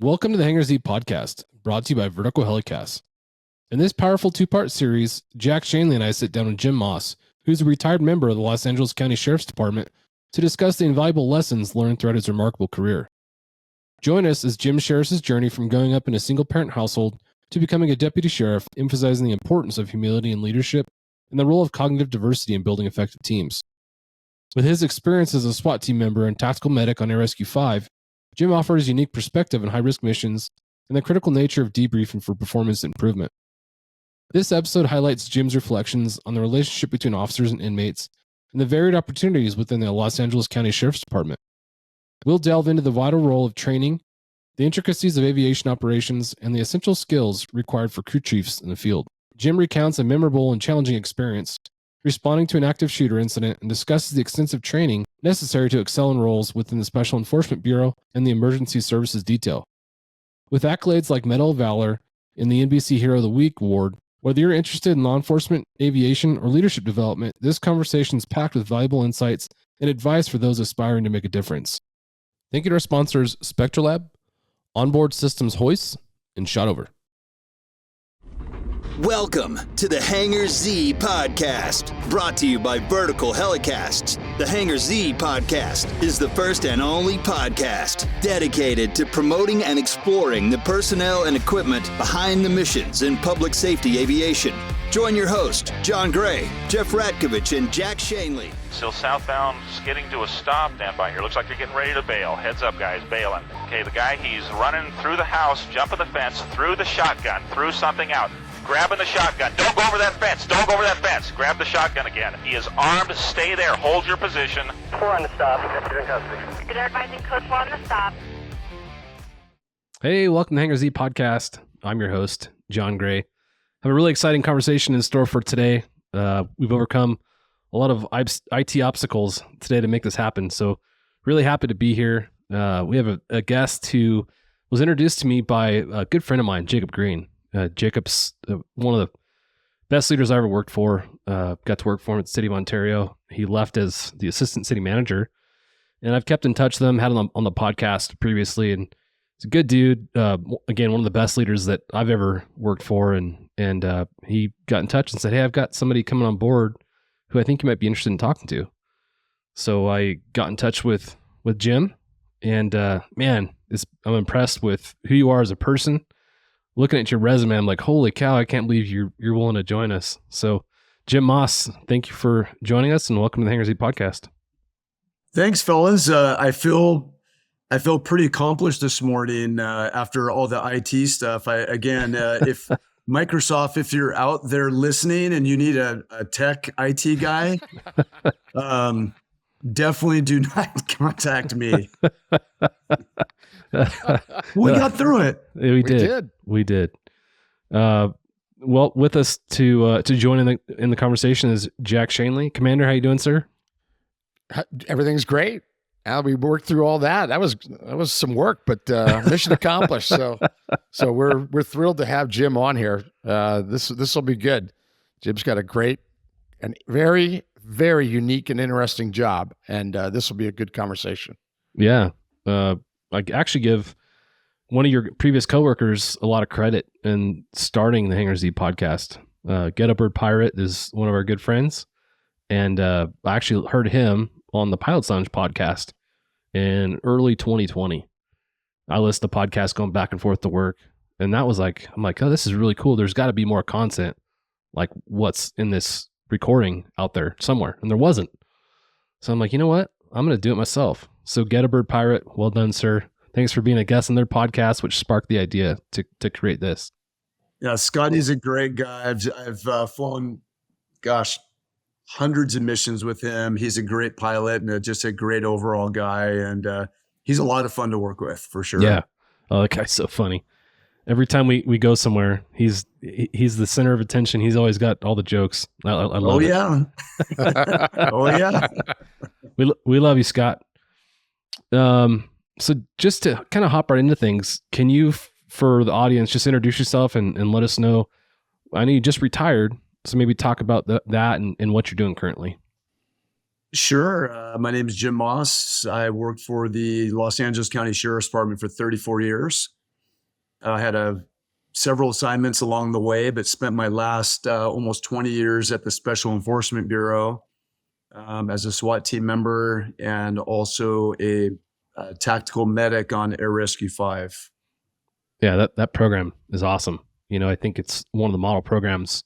Welcome to the Hangar Z podcast, brought to you by Vertical Helicasts. In this powerful two-part series, Jack Schonely and I sit down with Jim Moss, who's a retired member of the Los Angeles County Sheriff's Department, to discuss the invaluable lessons learned throughout his remarkable career. Join us as Jim shares his journey from growing up in a single-parent household to becoming a deputy sheriff, emphasizing the importance of humility and leadership and the role of cognitive diversity in building effective teams. With his experience as a SWAT team member and tactical medic on Air Rescue 5, Jim offers unique perspective on high-risk missions and the critical nature of debriefing for performance improvement. This episode highlights Jim's reflections on the relationship between officers and inmates and the varied opportunities within the Los Angeles County Sheriff's Department. We'll delve into the vital role of training, the intricacies of aviation operations, and the essential skills required for crew chiefs in the field. Jim recounts a memorable and challenging experience responding to an active shooter incident and discusses the extensive training necessary to excel in roles within the Special Enforcement Bureau and the Emergency Services Detail. With accolades like Medal of Valor and the NBC Hero of the Week award, whether you're interested in law enforcement, aviation, or leadership development, this conversation is packed with valuable insights and advice for those aspiring to make a difference. Thank you to our sponsors, SpectraLab, Onboard Systems Hoists, and Shotover. Welcome to the Hangar Z podcast, brought to you by Vertical Helicasts. The Hangar Z podcast is the first and only podcast dedicated to promoting and exploring the personnel and equipment behind the missions in public safety aviation. Join your host, John Gray, Jeff Ratkovich, and Jack Schonely. Still southbound, skidding to a stop. Stand by here. Looks like you're getting ready to bail. Heads up, guys, bailing. Okay, the guy, he's running through the house, jumping the fence, through the shotgun, through something out. Grabbing the shotgun. Don't go over that fence. Don't go over that fence. Grab the shotgun again. He is armed. Stay there. Hold your position. 4 on the stop. You're in custody. Good advising code 4 on the stop. Hey, welcome to Hangar Z podcast. I'm your host, John Gray. Have a really exciting conversation in store for today. We've overcome a lot of IT obstacles today to make this happen. So really happy to be here. We have a guest who was introduced to me by a good friend of mine, Jacob Green. Jacob's one of the best leaders I ever worked for. Got to work for him at the City of Ontario. He left as the assistant city manager, and I've kept in touch with him, had him on the podcast previously, and he's a good dude. Again, one of the best leaders that I've ever worked for, and he got in touch and said, "Hey, I've got somebody coming on board who I think you might be interested in talking to." So I got in touch with Jim, and man, I'm impressed with who you are as a person. Looking at your resume, I'm like, holy cow, I can't believe you're willing to join us. So, Jim Moss, thank you for joining us, and welcome to the Hangar Z podcast. Thanks, fellas. I feel pretty accomplished this morning after all the IT stuff. If Microsoft, if you're out there listening and you need a tech IT guy, definitely do not contact me. We got through it. We did. Well, with us to join in the conversation is Jack Schonely. Commander, how you doing, sir? Everything's great. We worked through all that. That was some work, but mission accomplished. So we're thrilled to have Jim on here. This will be good. Jim's got a great and very, very unique and interesting job, and this will be a good conversation. Yeah. I actually give one of your previous coworkers a lot of credit in starting the Hangar Z podcast. Get a Bird Pirate is one of our good friends, and I actually heard him on the Pilot's Lounge podcast in early 2020. I listened to podcasts going back and forth to work, and that was like, I'm like, oh, this is really cool. There's got to be more content like what's in this recording out there somewhere, and there wasn't. So I'm like, you know what? I'm going to do it myself. So Get a Bird Pirate, well done, sir. Thanks for being a guest on their podcast, which sparked the idea to create this. Yeah, Scotty's a great guy. I've flown, hundreds of missions with him. He's a great pilot and just a great overall guy. And he's a lot of fun to work with, for sure. Yeah. Oh, that guy's so funny. Every time we go somewhere, he's the center of attention. He's always got all the jokes. I love it. Yeah. Oh, yeah. We love you, Scott. So just to kind of hop right into things, can you, for the audience, just introduce yourself and let us know? I know you just retired, so maybe talk about that and what you're doing currently. Sure. My name is Jim Moss. I worked for the Los Angeles County Sheriff's Department for 34 years. I had several assignments along the way, but spent my last almost 20 years at the Special Enforcement Bureau as a SWAT team member and also a tactical medic on Air Rescue 5. Yeah, that program is awesome. I think it's one of the model programs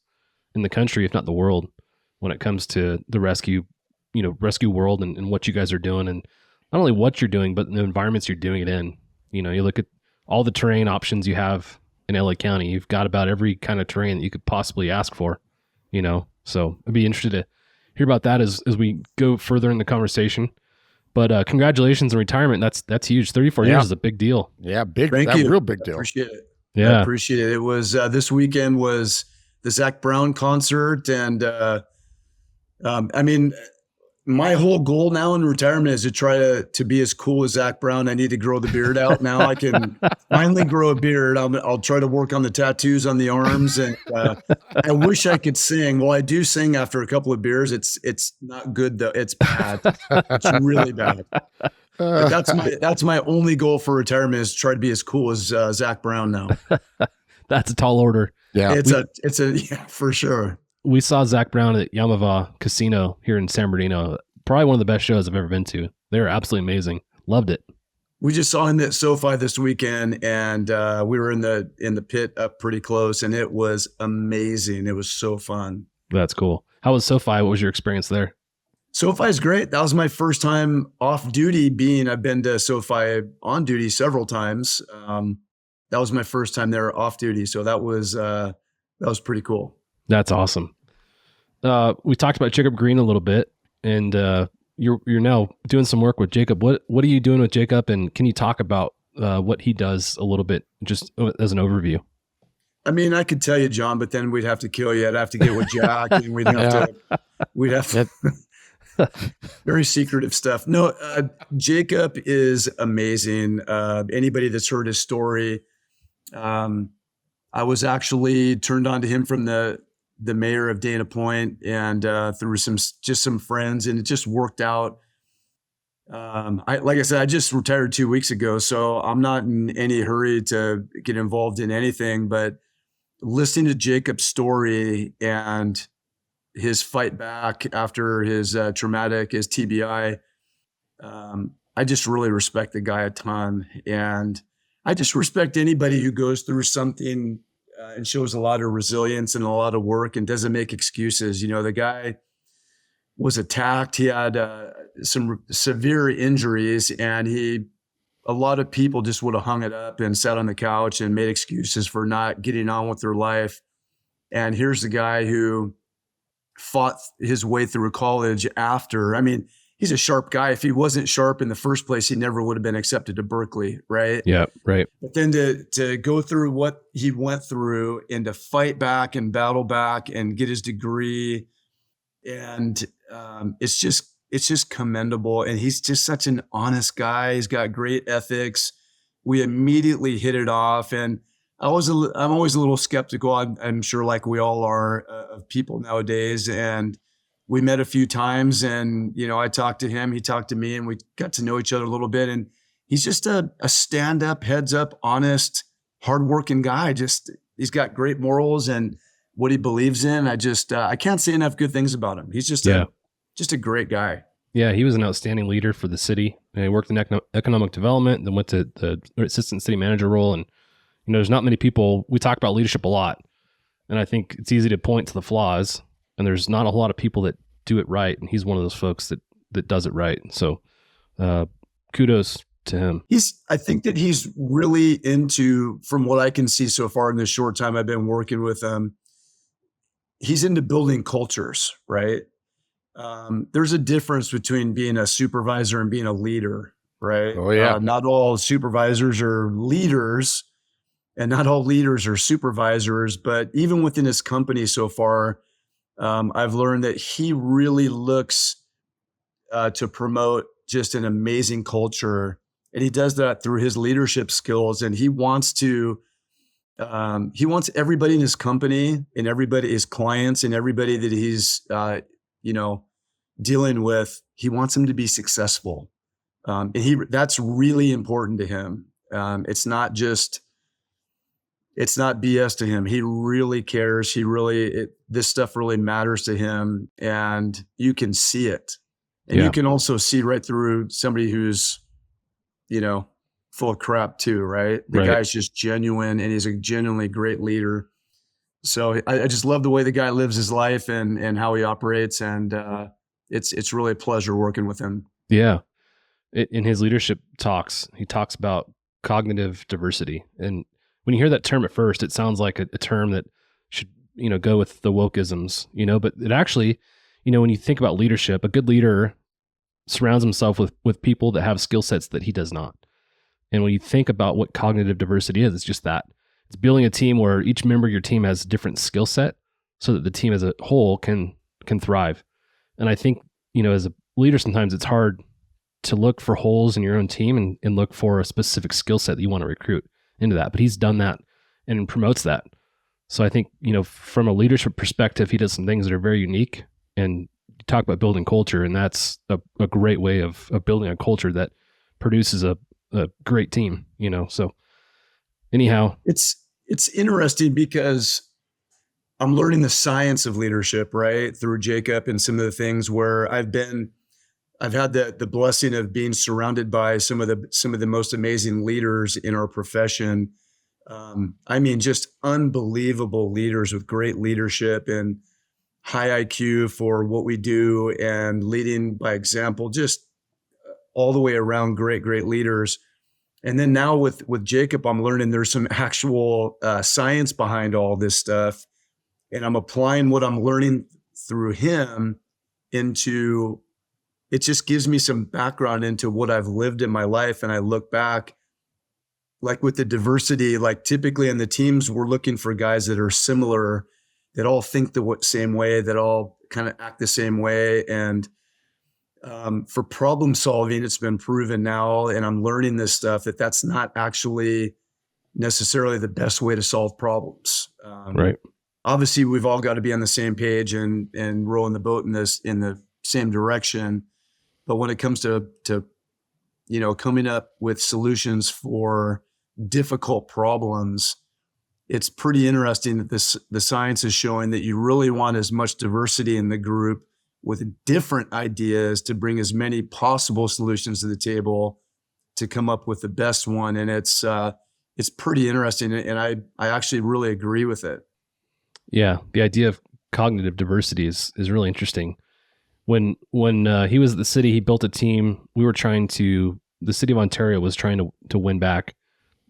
in the country, if not the world, when it comes to the rescue world and what you guys are doing, and not only what you're doing, but the environments you're doing it in. You look at all the terrain options you have in LA County. You've got about every kind of terrain that you could possibly ask for, so I'd be interested to hear about that as we go further in the conversation. But congratulations on retirement. That's huge. 34 years is a big deal. Yeah, big. Thank you. Real big deal. Appreciate it. Yeah, I appreciate it. It was this weekend was the Zach Brown concert, and my whole goal now in retirement is to try to be as cool as Zach Brown. I need to grow the beard out now. I can finally grow a beard. I'll try to work on the tattoos on the arms, and I wish I could sing. Well, I do sing after a couple of beers. It's not good though. It's bad. It's really bad. But that's my only goal for retirement is to try to be as cool as Zach Brown now. That's a tall order. Yeah, it's a for sure. We saw Zach Brown at Yamava Casino here in San Bernardino. Probably one of the best shows I've ever been to. They were absolutely amazing. Loved it. We just saw him at SoFi this weekend, and we were in the pit up pretty close, and it was amazing. It was so fun. That's cool. How was SoFi? What was your experience there? SoFi is great. That was my first time off duty. I've been to SoFi on duty several times. That was my first time there off duty, so that was pretty cool. That's awesome. We talked about Jacob Green a little bit, and you're now doing some work with Jacob. What are you doing with Jacob, and can you talk about what he does a little bit, just as an overview? I mean, I could tell you, John, but then we'd have to kill you. I'd have to get with Jack, and we'd have to very secretive stuff. No, Jacob is amazing. Anybody that's heard his story, I was actually turned on to him from the mayor of Dana Point and through some friends, and it just worked out. Like I said, I just retired 2 weeks ago, so I'm not in any hurry to get involved in anything, but listening to Jacob's story and his fight back after his TBI, I just really respect the guy a ton. And I just respect anybody who goes through something and shows a lot of resilience and a lot of work and doesn't make excuses. The guy was attacked. He had some severe injuries, and a lot of people just would have hung it up and sat on the couch and made excuses for not getting on with their life. And here's the guy who fought his way through college after. I mean, he's a sharp guy. If he wasn't sharp in the first place, he never would have been accepted to Berkeley, right? Yeah, right. But then to go through what he went through and to fight back and battle back and get his degree, and it's just commendable. And he's just such an honest guy. He's got great ethics. We immediately hit it off, and I'm always a little skeptical. I'm sure, like we all are, of people nowadays. And we met a few times, and I talked to him, he talked to me, and we got to know each other a little bit. And he's just a stand-up, heads-up, honest, hardworking guy. He's got great morals and what he believes in. I can't say enough good things about him. He's just a great guy. Yeah, he was an outstanding leader for the city. He worked in economic development, then went to the assistant city manager role. And there's not many people. We talk about leadership a lot, and I think it's easy to point to the flaws. And there's not a lot of people that do it right. And he's one of those folks that does it right. So kudos to him. I think that he's really into, from what I can see so far in this short time I've been working with him, he's into building cultures, right? There's a difference between being a supervisor and being a leader, right? Oh, yeah. Not all supervisors are leaders, and not all leaders are supervisors. But even within his company so far, I've learned that he really looks to promote just an amazing culture, and he does that through his leadership skills. And he wants everybody in his company and everybody, his clients and everybody that he's dealing with, he wants them to be successful, and that's really important to him. It's not just it's not BS to him. He really cares. This stuff really matters to him, and you can see it. And you can also see right through somebody who's, full of crap too, right? The guy's just genuine, and he's a genuinely great leader. So I just love the way the guy lives his life and how he operates. And it's really a pleasure working with him. Yeah. In his leadership talks, he talks about cognitive diversity. And when you hear that term at first, it sounds like a term that should, go with the wokeisms, but it actually, when you think about leadership, a good leader surrounds himself with people that have skill sets that he does not. And when you think about what cognitive diversity is, it's just that. It's building a team where each member of your team has a different skill set so that the team as a whole can thrive. And I think, as a leader, sometimes it's hard to look for holes in your own team and look for a specific skill set that you want to recruit into that. But he's done that and promotes that. So I think, from a leadership perspective, he does some things that are very unique. And you talk about building culture, and that's a great way of building a culture that produces a great team, so anyhow. It's interesting because I'm learning the science of leadership, right? Through Jacob and some of the things where I've had the blessing of being surrounded by some of the most amazing leaders in our profession. Just unbelievable leaders with great leadership and high IQ for what we do and leading by example, just all the way around great leaders. And then now with Jacob, I'm learning there's some actual science behind all this stuff. And I'm applying what I'm learning through him into, it just gives me some background into what I've lived in my life. And I look back, like with the diversity, like typically in the teams, we're looking for guys that are similar, that all think the same way, that all kind of act the same way. And for problem solving, it's been proven now, and I'm learning this stuff, that's not actually necessarily the best way to solve problems. Right. Obviously, we've all got to be on the same page and rowing the boat in the same direction. But when it comes to coming up with solutions for difficult problems, it's pretty interesting that the science is showing that you really want as much diversity in the group with different ideas to bring as many possible solutions to the table to come up with the best one. And it's pretty interesting. And I actually really agree with it. Yeah. The idea of cognitive diversity is really interesting. When he was at the city, he built a team. The city of Ontario was trying to win back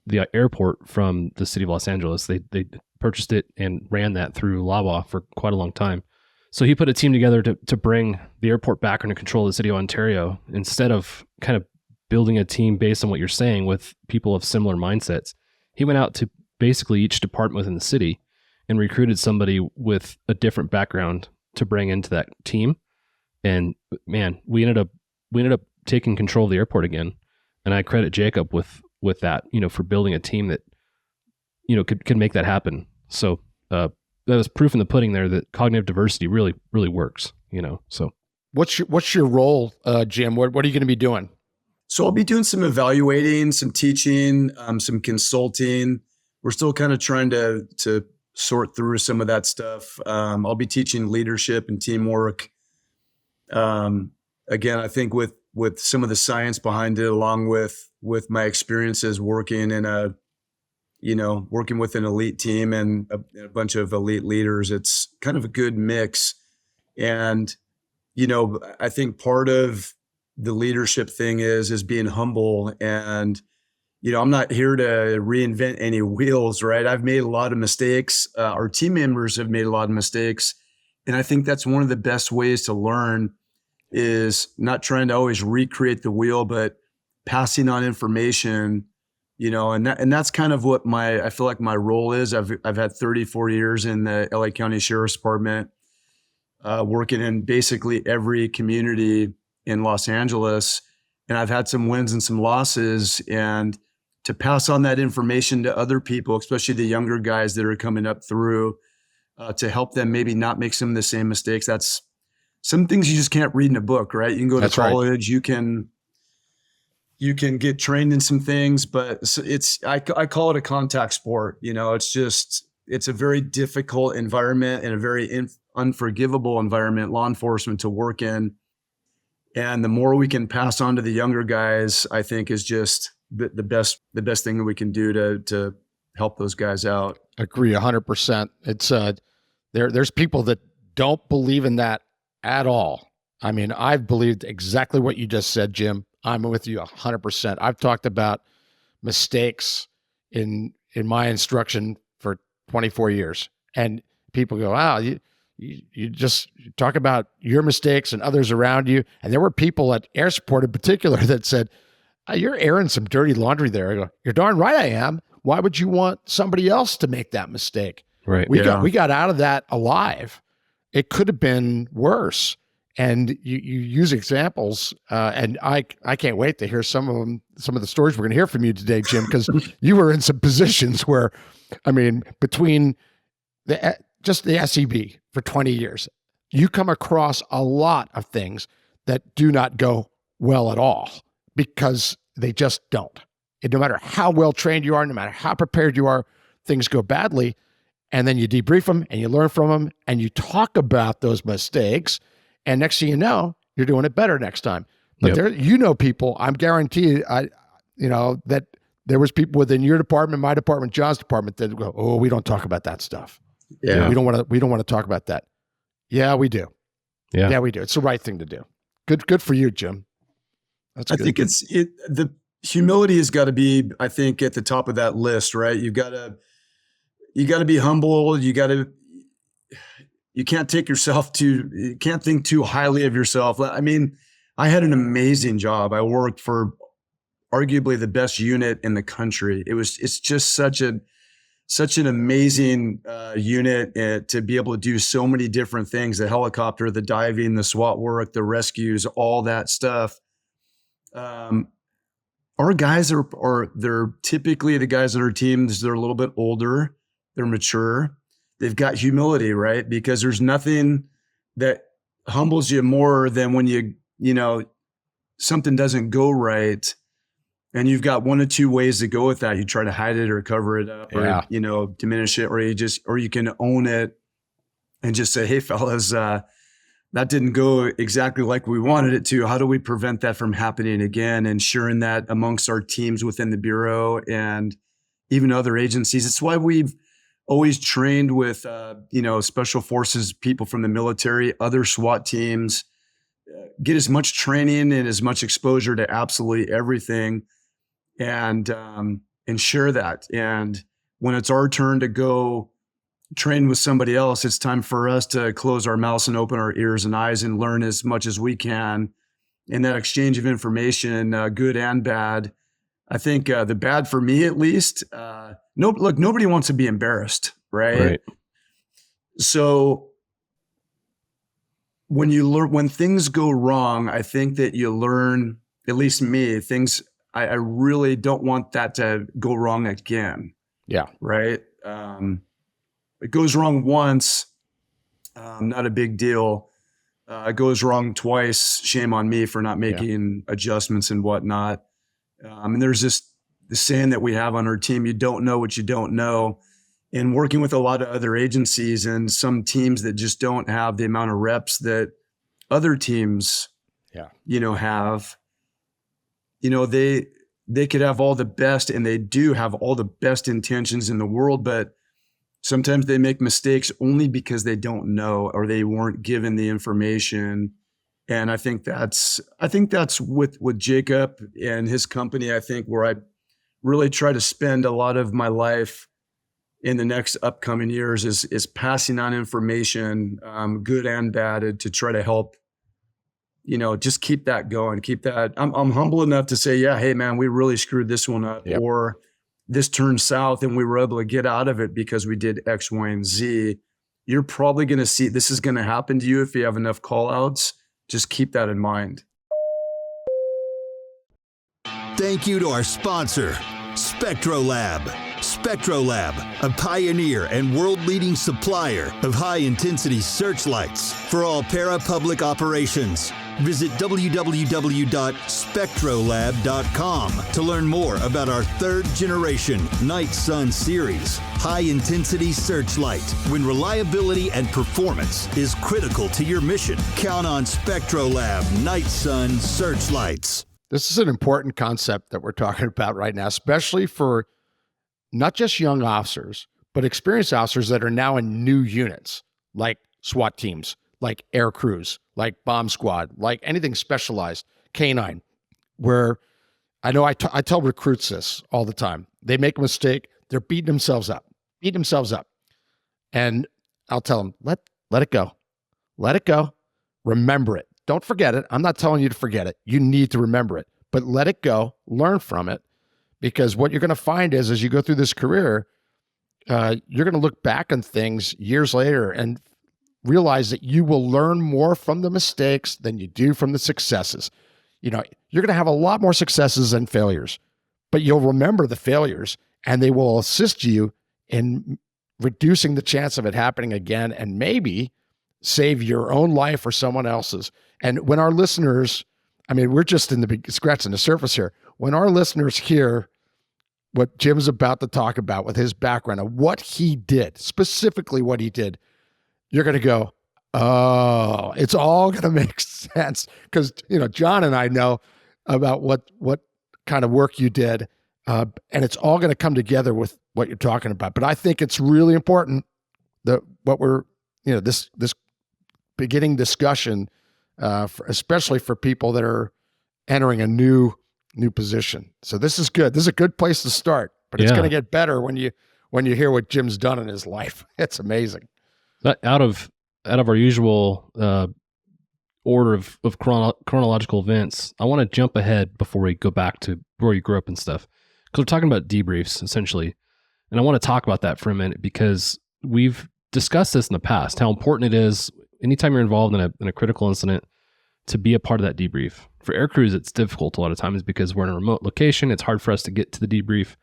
the airport from the city of Los Angeles. They purchased it and ran that through Loblaw for quite a long time. So he put a team together to bring the airport back under control of the city of Ontario, instead of kind of building a team based on what you're saying with people of similar mindsets. He went out to basically each department within the city and recruited somebody with a different background to bring into that team. And man, we ended up taking control of the airport again. And I credit Jacob with that, for building a team that, could make that happen. So, that was proof in the pudding there that cognitive diversity really, really works, so. What's your role, Jim? What are you going to be doing? So I'll be doing some evaluating, some teaching, some consulting. We're still kind of trying to sort through some of that stuff. I'll be teaching leadership and teamwork. Again, I think with some of the science behind it, along with my experiences working in working with an elite team and a bunch of elite leaders, it's kind of a good mix. And, I think part of the leadership thing is being humble. And, I'm not here to reinvent any wheels, right? I've made a lot of mistakes. Our team members have made a lot of mistakes. And I think that's one of the best ways to learn, is not trying to always recreate the wheel, but passing on information, and that's kind of what I feel like my role is. I've had 34 years in the LA County Sheriff's Department, working in basically every community in Los Angeles. And I've had some wins and some losses, and to pass on that information to other people, especially the younger guys that are coming up through, to help them maybe not make some of the same mistakes. That's some things you just can't read in a book, right? You can go to college, you can you can get trained in some things, but I call it a contact sport. It's a very difficult environment and a very unforgivable environment, law enforcement, to work in. And the more we can pass on to the younger guys, I think is just the best thing that we can do to help those guys out. Agree 100%. It's there's people that don't believe in that at all. I mean, I've believed exactly what you just said, Jim. I'm with you 100%. I've talked about mistakes in my instruction for 24 years, and people go, "Wow, you just talk about your mistakes and others around you." And there were people at air support in particular that said, "You're airing some dirty laundry there." I go, "You're darn right I am. Why would you want somebody else to make that mistake?" Right. We got out of that alive. It could have been worse. And you use examples, and I can't wait to hear some of the stories we're going to hear from you today, Jim, because you were in some positions where, I mean, between just the SEB for 20 years, you come across a lot of things that do not go well at all, because they just don't. And no matter how well trained you are, no matter how prepared you are, things go badly. And then you debrief them and you learn from them and you talk about those mistakes. And next thing you know, you're doing it better next time. But people, I'm guaranteed, that there was people within your department, my department, John's department that go, "Oh, we don't talk about that stuff. Yeah. We don't want to talk about that." Yeah, we do. Yeah. Yeah, we do. It's the right thing to do. Good for you, Jim. That's good. I think the humility has got to be, I think, at the top of that list, right? You got to be humble. You can't you can't think too highly of yourself. I mean, I had an amazing job. I worked for arguably the best unit in the country. It's just such an amazing unit to be able to do so many different things: the helicopter, the diving, the SWAT work, the rescues, all that stuff. Our guys they're typically the guys on our teams. They're a little bit older. They're mature. They've got humility, right? Because there's nothing that humbles you more than when something doesn't go right, and you've got one of two ways to go with that. You try to hide it or cover it up, or diminish it, or you can own it and just say, "Hey, fellas, that didn't go exactly like we wanted it to. How do we prevent that from happening again?" And sharing that amongst our teams within the Bureau and even other agencies. It's why we've always trained with, special forces, people from the military, other SWAT teams, get as much training and as much exposure to absolutely everything, and share that. And when it's our turn to go train with somebody else, it's time for us to close our mouths and open our ears and eyes and learn as much as we can. In that exchange of information, good and bad. I think the bad, for me at least, nobody wants to be embarrassed, right? So when things go wrong, I think that you learn, at least me, I really don't want that to go wrong again. Yeah. Right. It goes wrong once, not a big deal. It goes wrong twice, shame on me for not making adjustments and whatnot. And there's the saying that we have on our team: you don't know what you don't know. And working with a lot of other agencies and some teams that just don't have the amount of reps that other teams, have, they could have all the best, and they do have all the best intentions in the world, but sometimes they make mistakes only because they don't know, or they weren't given the information. And I think that's with Jacob and his company, I think, where I really try to spend a lot of my life in the next upcoming years is passing on information, good and bad, to try to help, just keep that going, keep that. I'm humble enough to say, yeah, hey man, we really screwed this one up, or this turned south and we were able to get out of it because we did X, Y, and Z. You're probably going to see this is going to happen to you if you have enough call outs. Just keep that in mind. Thank you to our sponsor, SpectroLab. SpectroLab, a pioneer and world-leading supplier of high-intensity searchlights for all para-public operations. Visit www.spectrolab.com to learn more about our third generation Night Sun series, high intensity searchlight. When reliability and performance is critical to your mission, count on Spectrolab Night Sun searchlights. This is an important concept that we're talking about right now, especially for not just young officers, but experienced officers that are now in new units, like SWAT teams, like air crews, like bomb squad, like anything specialized, canine, where I know I tell recruits this all the time. They make a mistake, they're beating themselves up. And I'll tell them, let it go. Let it go. Remember it. Don't forget it. I'm not telling you to forget it. You need to remember it, but let it go, learn from it, because what you're going to find is as you go through this career, you're going to look back on things years later and realize that you will learn more from the mistakes than you do from the successes. You know, you're going to have a lot more successes than failures, but you'll remember the failures and they will assist you in reducing the chance of it happening again and maybe save your own life or someone else's. And when our listeners, I mean, we're just scratching the surface here. When our listeners hear what Jim's about to talk about with his background and what he did, specifically what he did, you're going to go, oh, it's all going to make sense. Because, you know, John and I know about what kind of work you did, and it's all going to come together with what you're talking about. But I think it's really important that what we're, you know, this beginning discussion, especially for people that are entering a new position. So this is good. This is a good place to start, but it's going to get better when you hear what Jim's done in his life. It's amazing. Out of our usual order of chronological events, I want to jump ahead before we go back to where you grew up and stuff, because we're talking about debriefs essentially, and I want to talk about that for a minute because we've discussed this in the past, how important it is anytime you're involved in a critical incident to be a part of that debrief. For air crews, it's difficult a lot of times because we're in a remote location. It's hard for us to get to the debrief.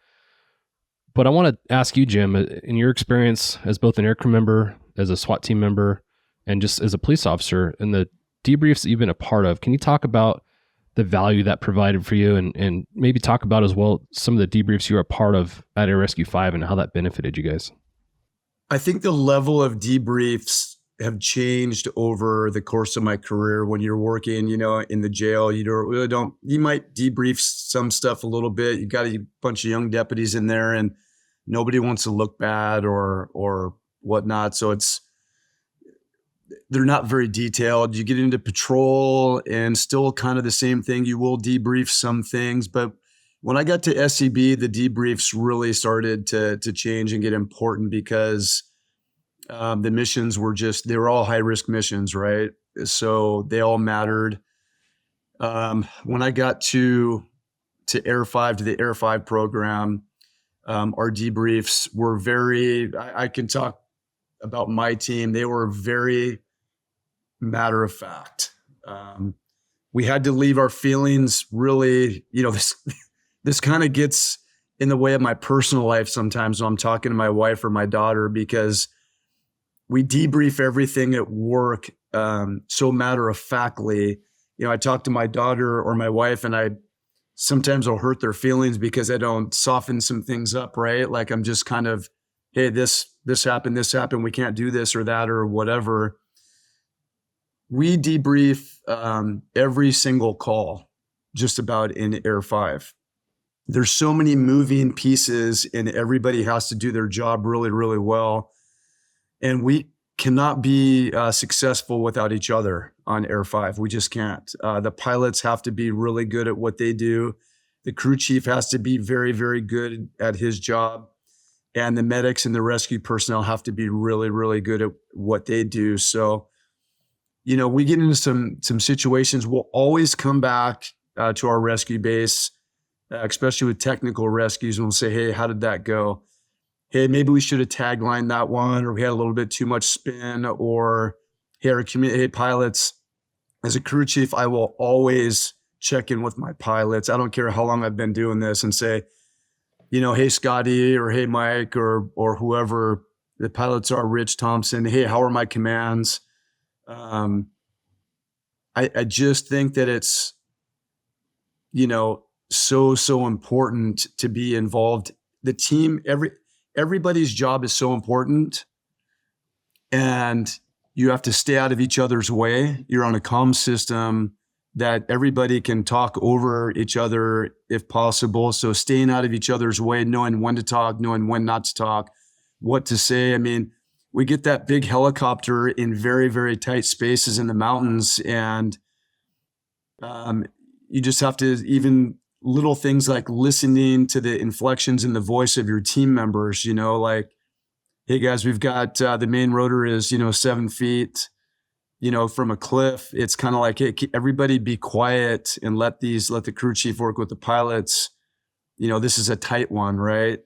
But I want to ask you, Jim, in your experience as both an aircrew member, as a SWAT team member, and just as a police officer, and the debriefs that you've been a part of, can you talk about the value that provided for you and maybe talk about as well some of the debriefs you were a part of at Air Rescue 5 and how that benefited you guys? I think the level of debriefs have changed over the course of my career. When you're working, you know, in the jail, you might debrief some stuff a little bit. You got a bunch of young deputies in there and nobody wants to look bad or whatnot. So they're not very detailed. You get into patrol and still kind of the same thing. You will debrief some things, but when I got to SCB, the debriefs really started to change and get important because the missions they were all high risk missions, right? So they all mattered. When I got to Air 5, to the Air 5 program, our debriefs were I can talk about my team. They were very matter of fact. We had to leave our feelings really, you know, this kind of gets in the way of my personal life sometimes when I'm talking to my wife or my daughter, because we debrief everything at work so matter of factly. You know, I talk to my daughter or my wife and sometimes I'll hurt their feelings because I don't soften some things up, right? Like I'm just kind of, hey, this happened, we can't do this or that or whatever. We debrief every single call just about in Air 5. There's so many moving pieces and everybody has to do their job really, really well. And we cannot be successful without each other on Air 5. We just can't. The pilots have to be really good at what they do. The crew chief has to be very, very good at his job. And the medics and the rescue personnel have to be really, really good at what they do. So, you know, we get into some situations. We'll always come back to our rescue base, especially with technical rescues, and we'll say, hey, how did that go? Hey, maybe we should have taglined that one, or we had a little bit too much spin, or hey, pilots, as a crew chief, I will always check in with my pilots. I don't care how long I've been doing this, and say, you know, hey, Scotty, or hey, Mike, or whoever the pilots are, Rich Thompson, hey, how are my commands? I just think that it's, so important to be involved. The team, everybody's job is so important, and you have to stay out of each other's way. You're on a comm system that everybody can talk over each other if possible. So staying out of each other's way, knowing when to talk, knowing when not to talk, what to say. I mean, we get that big helicopter in very, very tight spaces in the mountains, and you just have to, even little things like listening to the inflections in the voice of your team members, like, hey guys, we've got the main rotor is, 7 feet, from a cliff. It's kind of like, hey, everybody be quiet and let the crew chief work with the pilots. This is a tight one, right?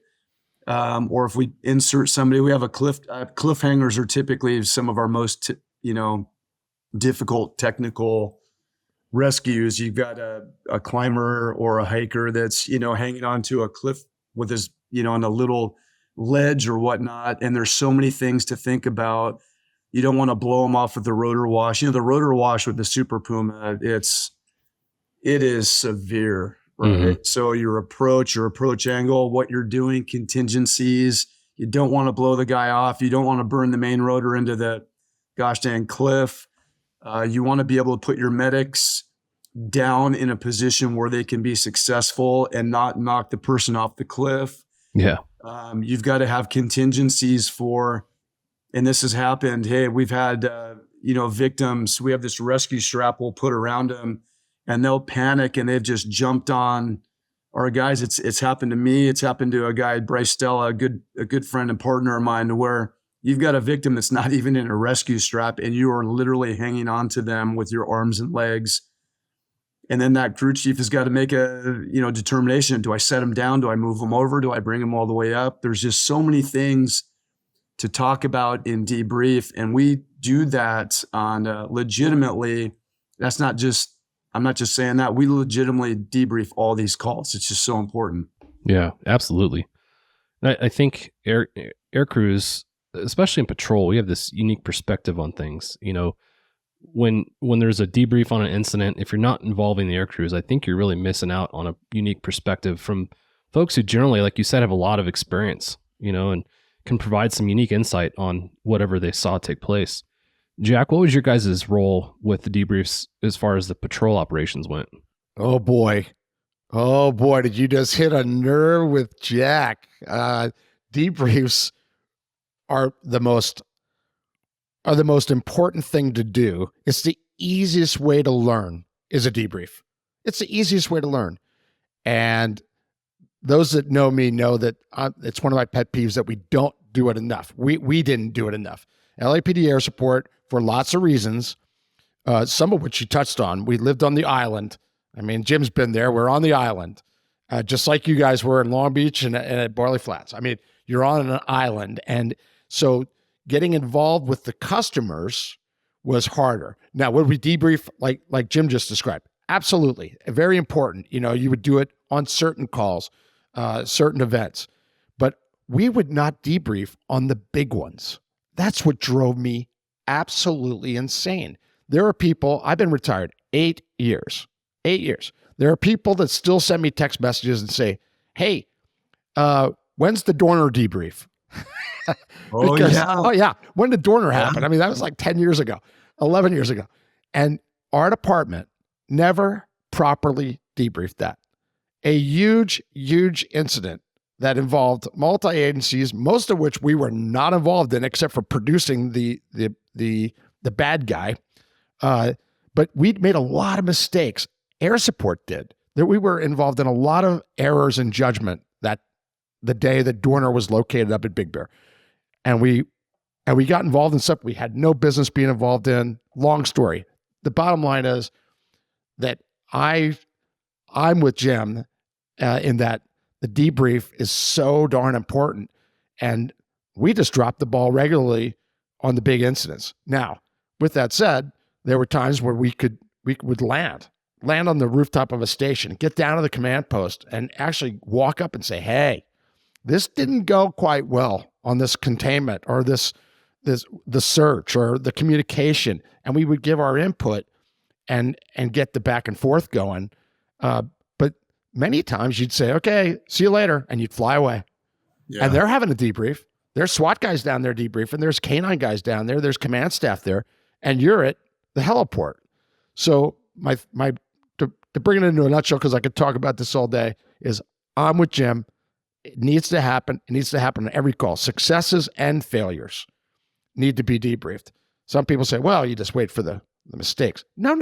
Or if we insert somebody, we have cliffhangers are typically some of our most, difficult technical rescues. You've got a climber or a hiker that's, hanging onto a cliff with his, on a little ledge or whatnot. And there's so many things to think about. You don't want to blow them off with the rotor wash. The rotor wash with the Super Puma, it is severe, right? Mm-hmm. So your approach angle, what you're doing, contingencies, you don't want to blow the guy off. You don't want to burn the main rotor into the gosh dang cliff. You want to be able to put your medics down in a position where they can be successful and not knock the person off the cliff. Yeah. You've got to have contingencies for, and this has happened. Hey, we've had, victims. We have this rescue strap we'll put around them, and they'll panic and they've just jumped on our guys. It's happened to me. It's happened to a guy, Bryce Stella, a good friend and partner of mine, where you've got a victim that's not even in a rescue strap and you are literally hanging on to them with your arms and legs. And then that crew chief has got to make a, determination. Do I set him down? Do I move him over? Do I bring him all the way up? There's just so many things to talk about in debrief. And we do that on legitimately. I'm not just saying that. We legitimately debrief all these calls. It's just so important. Yeah, absolutely. I think air crews, especially in patrol, we have this unique perspective on things. When there's a debrief on an incident, if you're not involving the air crews, I think you're really missing out on a unique perspective from folks who generally, like you said, have a lot of experience, and can provide some unique insight on whatever they saw take place. Jack, what was your guys' role with the debriefs as far as the patrol operations went? Oh boy, did you just hit a nerve with Jack? Debriefs are the most important thing to do. It's the easiest way to learn is a debrief. It's the easiest way to learn. And those that know me know that it's one of my pet peeves that we don't do it enough. We didn't do it enough. LAPD air support, for lots of reasons, some of which you touched on. We lived on the island. I mean, Jim's been there. We're on the island, just like you guys were in Long Beach and at Barley Flats. I mean, you're on an island. And so getting involved with the customers was harder. Now, would we debrief like Jim just described? Absolutely. Very important. You would do it on certain calls, certain events, but we would not debrief on the big ones. That's what drove me absolutely insane. There are people, I've been retired 8 years. There are people that still send me text messages and say, hey, when's the Dorner debrief? Oh yeah. When did Dorner happen? I mean, that was like 10 years ago, 11 years ago. And our department never properly debriefed that. A huge incident that involved multi-agencies, most of which we were not involved in except for producing the bad guy. But we made a lot of mistakes. Air support did. That we were involved in a lot of errors in judgment that the day that Dorner was located up at Big Bear. And we got involved in stuff we had no business being involved in. Long story. The bottom line is that I'm with Jim in that the debrief is so darn important. And we just dropped the ball regularly on the big incidents. Now, with that said, there were times where we would land on the rooftop of a station, get down to the command post and actually walk up and say, hey, this didn't go quite well on this containment or the search or the communication. And we would give our input and get the back and forth going. But many times you'd say, okay, see you later. And you'd fly away. Yeah. And they're having a debrief. There's SWAT guys down there debriefing. There's canine guys down there. There's command staff there. And you're at the heliport. So to bring it into a nutshell, because I could talk about this all day, is I'm with Jim. It needs to happen. It needs to happen on every call. Successes and failures need to be debriefed. Some people say, well, you just wait for the mistakes. No.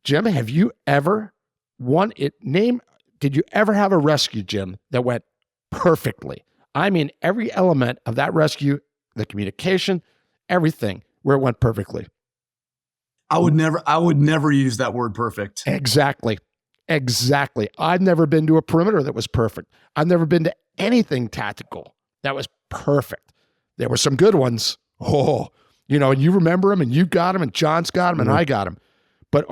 Jim, have you ever did you ever have a rescue, Jim, that went perfectly? I mean, every element of that rescue, the communication, everything, where it went perfectly. I would never use that word perfect. Exactly. I've never been to a perimeter that was perfect. I've never been to anything tactical that was perfect. There were some good ones. Oh, and you remember them, and you got them, and John's got them, and I got them. But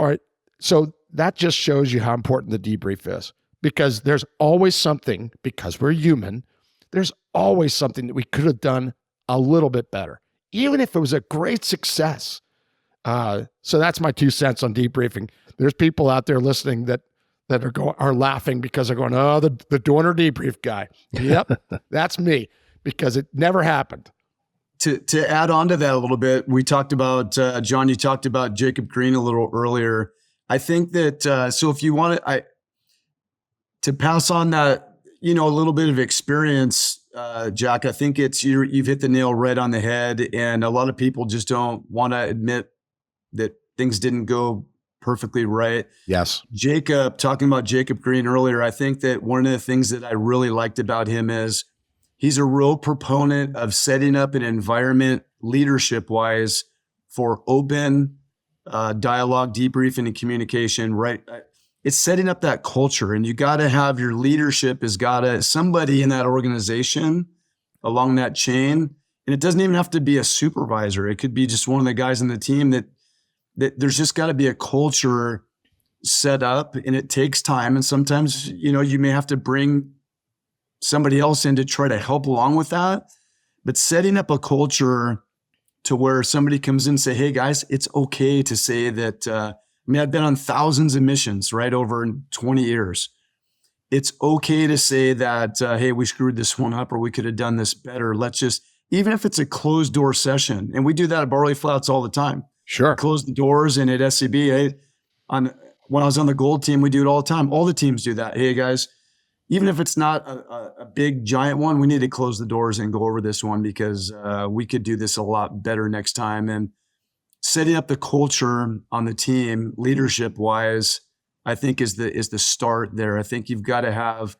so that just shows you how important the debrief is, because there's always something, because we're human, there's always something that we could have done a little bit better, even if it was a great success. So that's my 2 cents on debriefing. There's people out there listening that are laughing because they're going, oh, the Dorner debrief guy. Yep, that's me, because it never happened. To add on to that a little bit, we talked about, John, you talked about Jacob Green a little earlier. I think that, so if you want to pass on that, a little bit of experience, Jack, I think you've hit the nail right on the head. And a lot of people just don't want to admit that things didn't go perfectly right. Yes. Jacob, talking about Jacob Green earlier, I think that one of the things that I really liked about him is he's a real proponent of setting up an environment leadership-wise for open dialogue, debriefing, and communication, right? It's setting up that culture, and you got to have your leadership somebody in that organization along that chain. And it doesn't even have to be a supervisor. It could be just one of the guys in the team that there's just got to be a culture set up, and it takes time. And sometimes, you may have to bring somebody else in to try to help along with that. But setting up a culture to where somebody comes in and say, hey guys, it's okay to say that, I've been on thousands of missions, right, over 20 years. It's okay to say that, hey, we screwed this one up, or we could have done this better. Even if it's a closed door session, and we do that at Barley Flats all the time. Sure. Close the doors, and at SCB, when I was on the gold team, we do it all the time. All the teams do that. Hey guys, even if it's not a big giant one, we need to close the doors and go over this one, because we could do this a lot better next time. And setting up the culture on the team, leadership wise, I think is the start there. I think you've got to have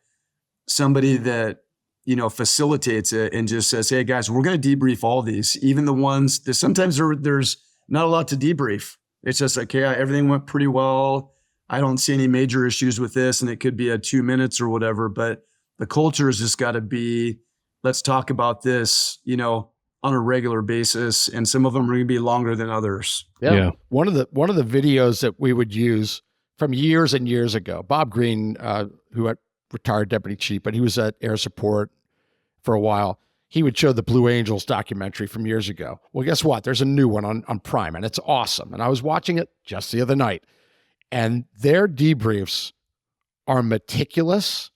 somebody that facilitates it and just says, hey guys, we're going to debrief all these, even the ones that sometimes there's not a lot to debrief. It's just like, hey, everything went pretty well. I don't see any major issues with this, and it could be 2 minutes or whatever, but the culture has just got to be, let's talk about this, on a regular basis. And some of them are going to be longer than others. Yeah. One of the videos that we would use from years and years ago, Bob Green, who had retired deputy chief, but he was at air support for a while. He would show the Blue Angels documentary from years ago. Well, guess what? There's a new one on Prime, and it's awesome. And I was watching it just the other night. And their debriefs are meticulous.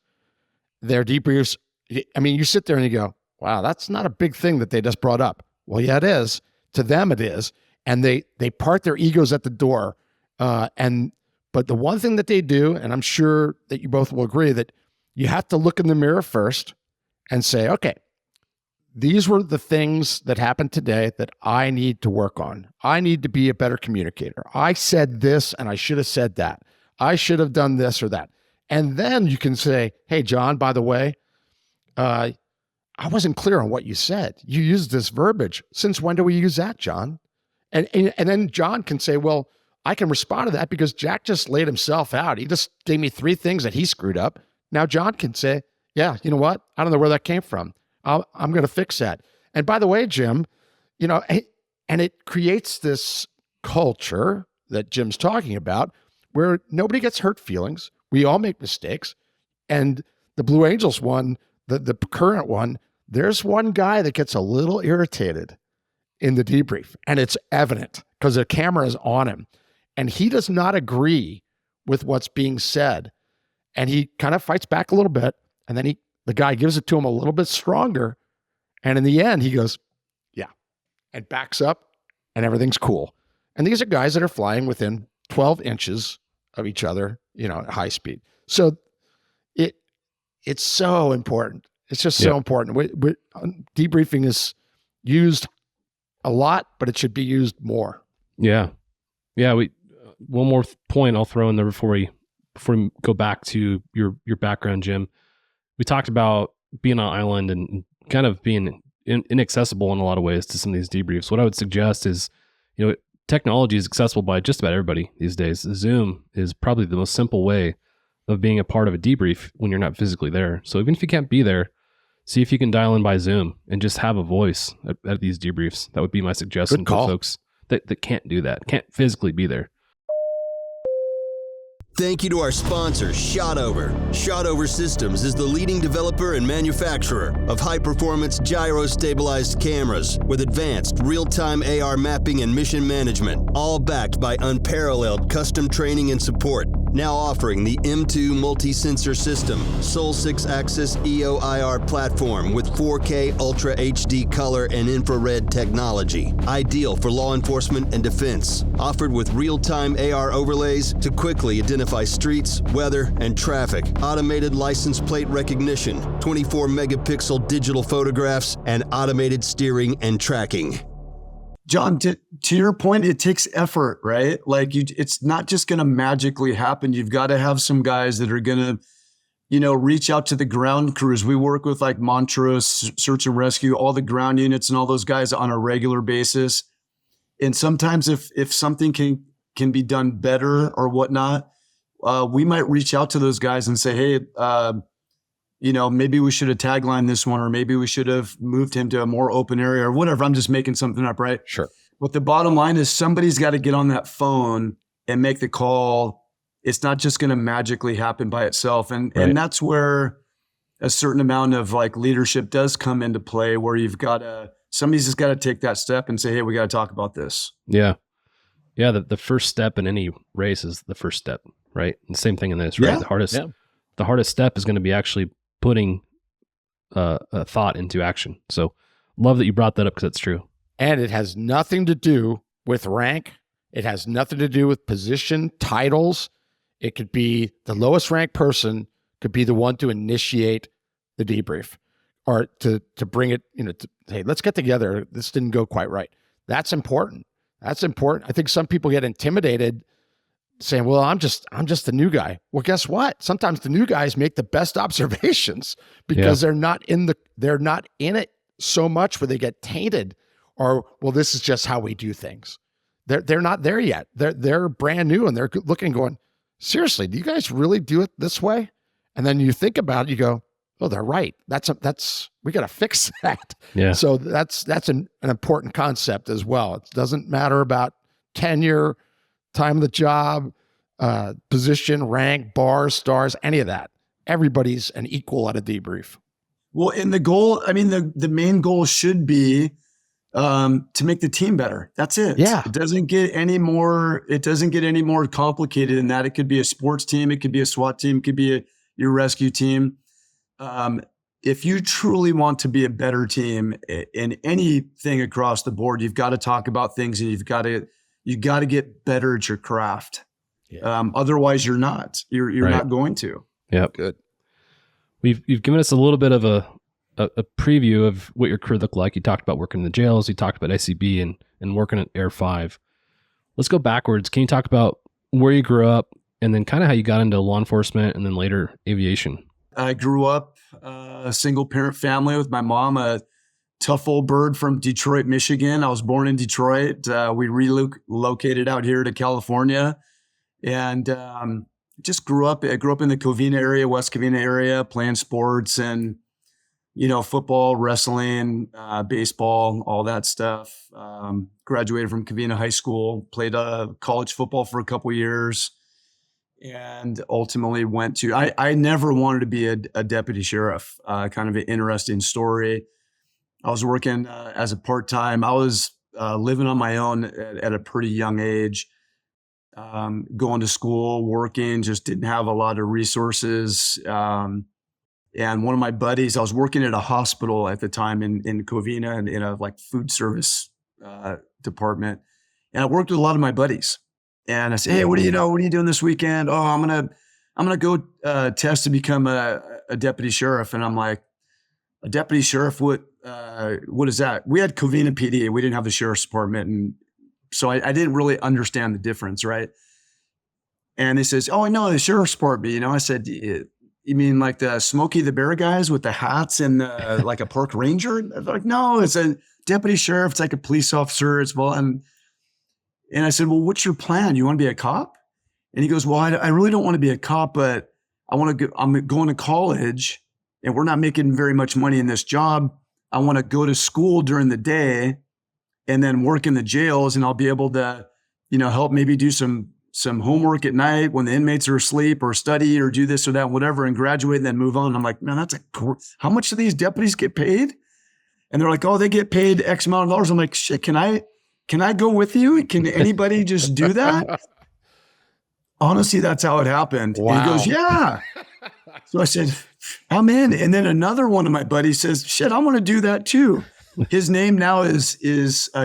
Their debriefs, you sit there and you go, wow, that's not a big thing that they just brought up. Well, yeah, it is. To them, it is. And they part their egos at the door. But the one thing that they do, and I'm sure that you both will agree, that you have to look in the mirror first and say, okay, these were the things that happened today that I need to work on. I need to be a better communicator. I said this and I should have said that. I should have done this or that. And then you can say, hey, John, by the way, I wasn't clear on what you said. You used this verbiage. Since when do we use that, John? And then John can say, well, I can respond to that because Jack just laid himself out. He just gave me 3 things that he screwed up. Now John can say, yeah, you know what? I don't know where that came from. I'm going to fix that. And by the way, Jim, and it creates this culture that Jim's talking about where nobody gets hurt feelings. We all make mistakes. And the Blue Angels one, the current one, there's one guy that gets a little irritated in the debrief, and it's evident because the camera is on him. and he does not agree with what's being said. And he kind of fights back a little bit. And then the guy gives it to him a little bit stronger. And in the end, he goes, yeah, and backs up and everything's cool. And these are guys that are flying within 12 inches of each other, at high speed. So it's so important. It's just so important. Debriefing is used a lot, but it should be used more. Yeah. One more point I'll throw in there before we go back to your background, Jim. We talked about being on an island and kind of being inaccessible in a lot of ways to some of these debriefs. What I would suggest is, technology is accessible by just about everybody these days. Zoom is probably the most simple way of being a part of a debrief when you're not physically there. So even if you can't be there, see if you can dial in by Zoom and just have a voice at these debriefs. That would be my suggestion to folks that can't do that, can't physically be there. Thank you to our sponsor, Shotover. Shotover Systems is the leading developer and manufacturer of high-performance gyro-stabilized cameras with advanced real-time AR mapping and mission management, all backed by unparalleled custom training and support. Now offering the M2 multi-sensor system, sole 6-axis EO/IR platform with 4K Ultra HD color and infrared technology. Ideal for law enforcement and defense. Offered with real-time AR overlays to quickly identify streets, weather, and traffic. Automated license plate recognition, 24 megapixel digital photographs, and automated steering and tracking. John, to your point, it takes effort, right? Like it's not just going to magically happen. You've got to have some guys that are going to, reach out to the ground crews. We work with like Montrose, Search and Rescue, all the ground units and all those guys on a regular basis. And sometimes if something can be done better or whatnot, we might reach out to those guys and say, hey, maybe we should have taglined this one, or maybe we should have moved him to a more open area or whatever. I'm just making something up, right? Sure. But the bottom line is somebody's got to get on that phone and make the call. It's not just going to magically happen by itself. And that's where a certain amount of like leadership does come into play, where somebody's just got to take that step and say, hey, we got to talk about this. Yeah. Yeah. The first step in any race is the first step, right? And same thing in this, right? Yeah. The hardest step is going to be actually putting a thought into action. So love that you brought that up, because that's true. And it has nothing to do with rank. It has nothing to do with position, titles. It could be the lowest ranked person could be the one to initiate the debrief, or to bring it, hey, let's get together. This didn't go quite right. That's important. That's important. I think some people get intimidated saying, well, I'm just the new guy. Well, guess what? Sometimes the new guys make the best observations because they're not in it so much where they get tainted, or, well, this is just how we do things. They're not there yet. They're brand new, and they're looking and going, seriously, do you guys really do it this way? And then you think about it, you go, oh, they're right. We got to fix that. Yeah. So that's an important concept as well. It doesn't matter about tenure, time of the job, position, rank, bars, stars, any of that. Everybody's an equal at a debrief. Well, and the goal, the main goal should be to make the team better. That's it. Yeah. It doesn't get any more complicated than that. It could be a sports team. It could be a SWAT team. It could be your rescue team. If you truly want to be a better team in anything across the board, you've got to talk about things, and you got to get better at your craft. Yeah. Otherwise you're not not going to. Yeah. Good. You've given us a little bit of a preview of what your career looked like. You talked about working in the jails. You talked about ICB and working at Air 5. Let's go backwards. Can you talk about where you grew up, and then kind of how you got into law enforcement and then later aviation? I grew up a single parent family with my mom, a tough old bird from Detroit, Michigan. I was born in Detroit. We relocated out here to California, and just grew up. I grew up in the Covina area, West Covina area, playing sports and, football, wrestling, baseball, all that stuff. Graduated from Covina High School, played college football for a couple years, and ultimately went to, I never wanted to be a deputy sheriff. Kind of an interesting story. I was working as a part-time. I was living on my own at a pretty young age. going to school, working, just didn't have a lot of resources. And one of my buddies, I was working at a hospital at the time in Covina and in a like food service department. And I worked with a lot of my buddies. And I said, hey, what are you doing this weekend? Oh, I'm gonna go test to become a deputy sheriff. And I'm like, a deputy sheriff, what is that? We had Covina PD. We didn't have the sheriff's department. And so I didn't really understand the difference, right? And he says, oh, I know the sheriff's department. I said, you mean like the Smokey the Bear guys with the hats and like a park ranger? They're like, no, it's a deputy sheriff. It's like a police officer. It's well, and I said, well, what's your plan? You want to be a cop? And he goes, well, I really don't want to be a cop, but I'm going to college and we're not making very much money in this job. I want to go to school during the day and then work in the jails, and I'll be able to, help maybe do some homework at night when the inmates are asleep, or study or do this or that, whatever, and graduate and then move on. And I'm like, man, how much do these deputies get paid? And they're like, oh, they get paid X amount of dollars. I'm like, shit, can I go with you? Can anybody just do that? Honestly, that's how it happened. Wow. And he goes, yeah. So I said, I'm in. And then another one of my buddies says, shit, I want to do that too. His name now is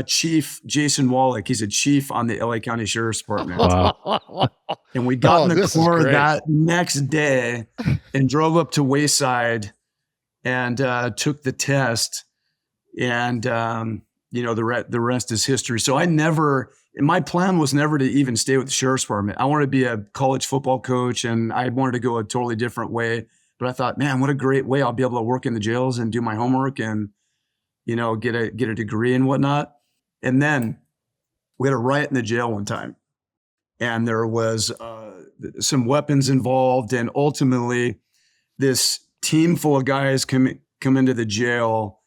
Chief Jason Wallach. He's a chief on the LA County Sheriff's Department. Wow. And we got in the car that next day and drove up to Wayside and took the test. And, the rest is history. So my plan was never to even stay with the Sheriff's Department. I wanted to be a college football coach, and I wanted to go a totally different way. But I thought, man, what a great way. I'll be able to work in the jails and do my homework and, get a degree and whatnot. And then we had a riot in the jail one time, and there was some weapons involved. And ultimately this team full of guys come into the jail,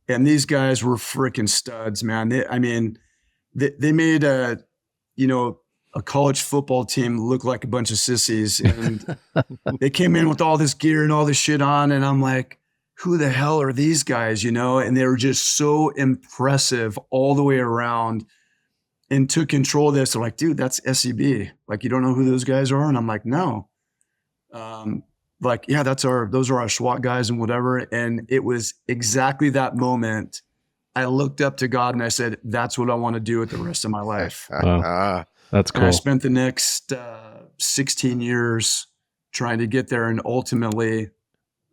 and these guys were freaking studs, man. They made a college football team look like a bunch of sissies, and they came in with all this gear and all this shit on. And I'm like, who the hell are these guys? And they were just so impressive all the way around and took control of this. They're like, dude, that's SEB. Like, you don't know who those guys are? And I'm like, no. Yeah, those are our SWAT guys and whatever. And it was exactly that moment. I looked up to God and I said, that's what I want to do with the rest of my life. Wow. That's cool. And I spent the next 16 years trying to get there, and ultimately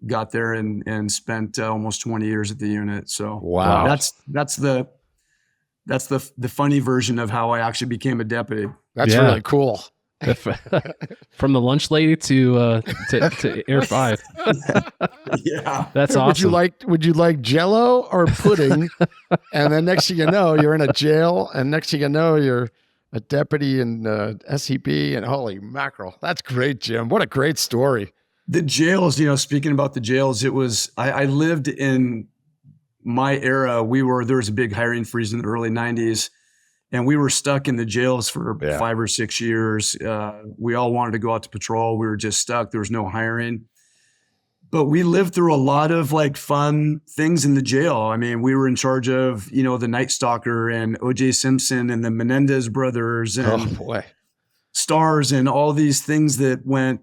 got there and spent almost 20 years at the unit. So wow, that's the funny version of how I actually became a deputy. That's really cool. From the lunch lady to Air 5. Yeah, that's awesome. Would you like Jello or pudding? And then next thing you know, you're in a jail, and next thing you know, you're a deputy in SEP, and holy mackerel, that's great, Jim. What a great story. The jails, speaking about the jails, it was, I lived in my era. There was a big hiring freeze in the early 90s, and we were stuck in the jails for 5 or 6 years. We all wanted to go out to patrol. We were just stuck. There was no hiring. But we lived through a lot of fun things in the jail. We were in charge of, the Night Stalker and O.J. Simpson and the Menendez brothers and Stars and all these things that went,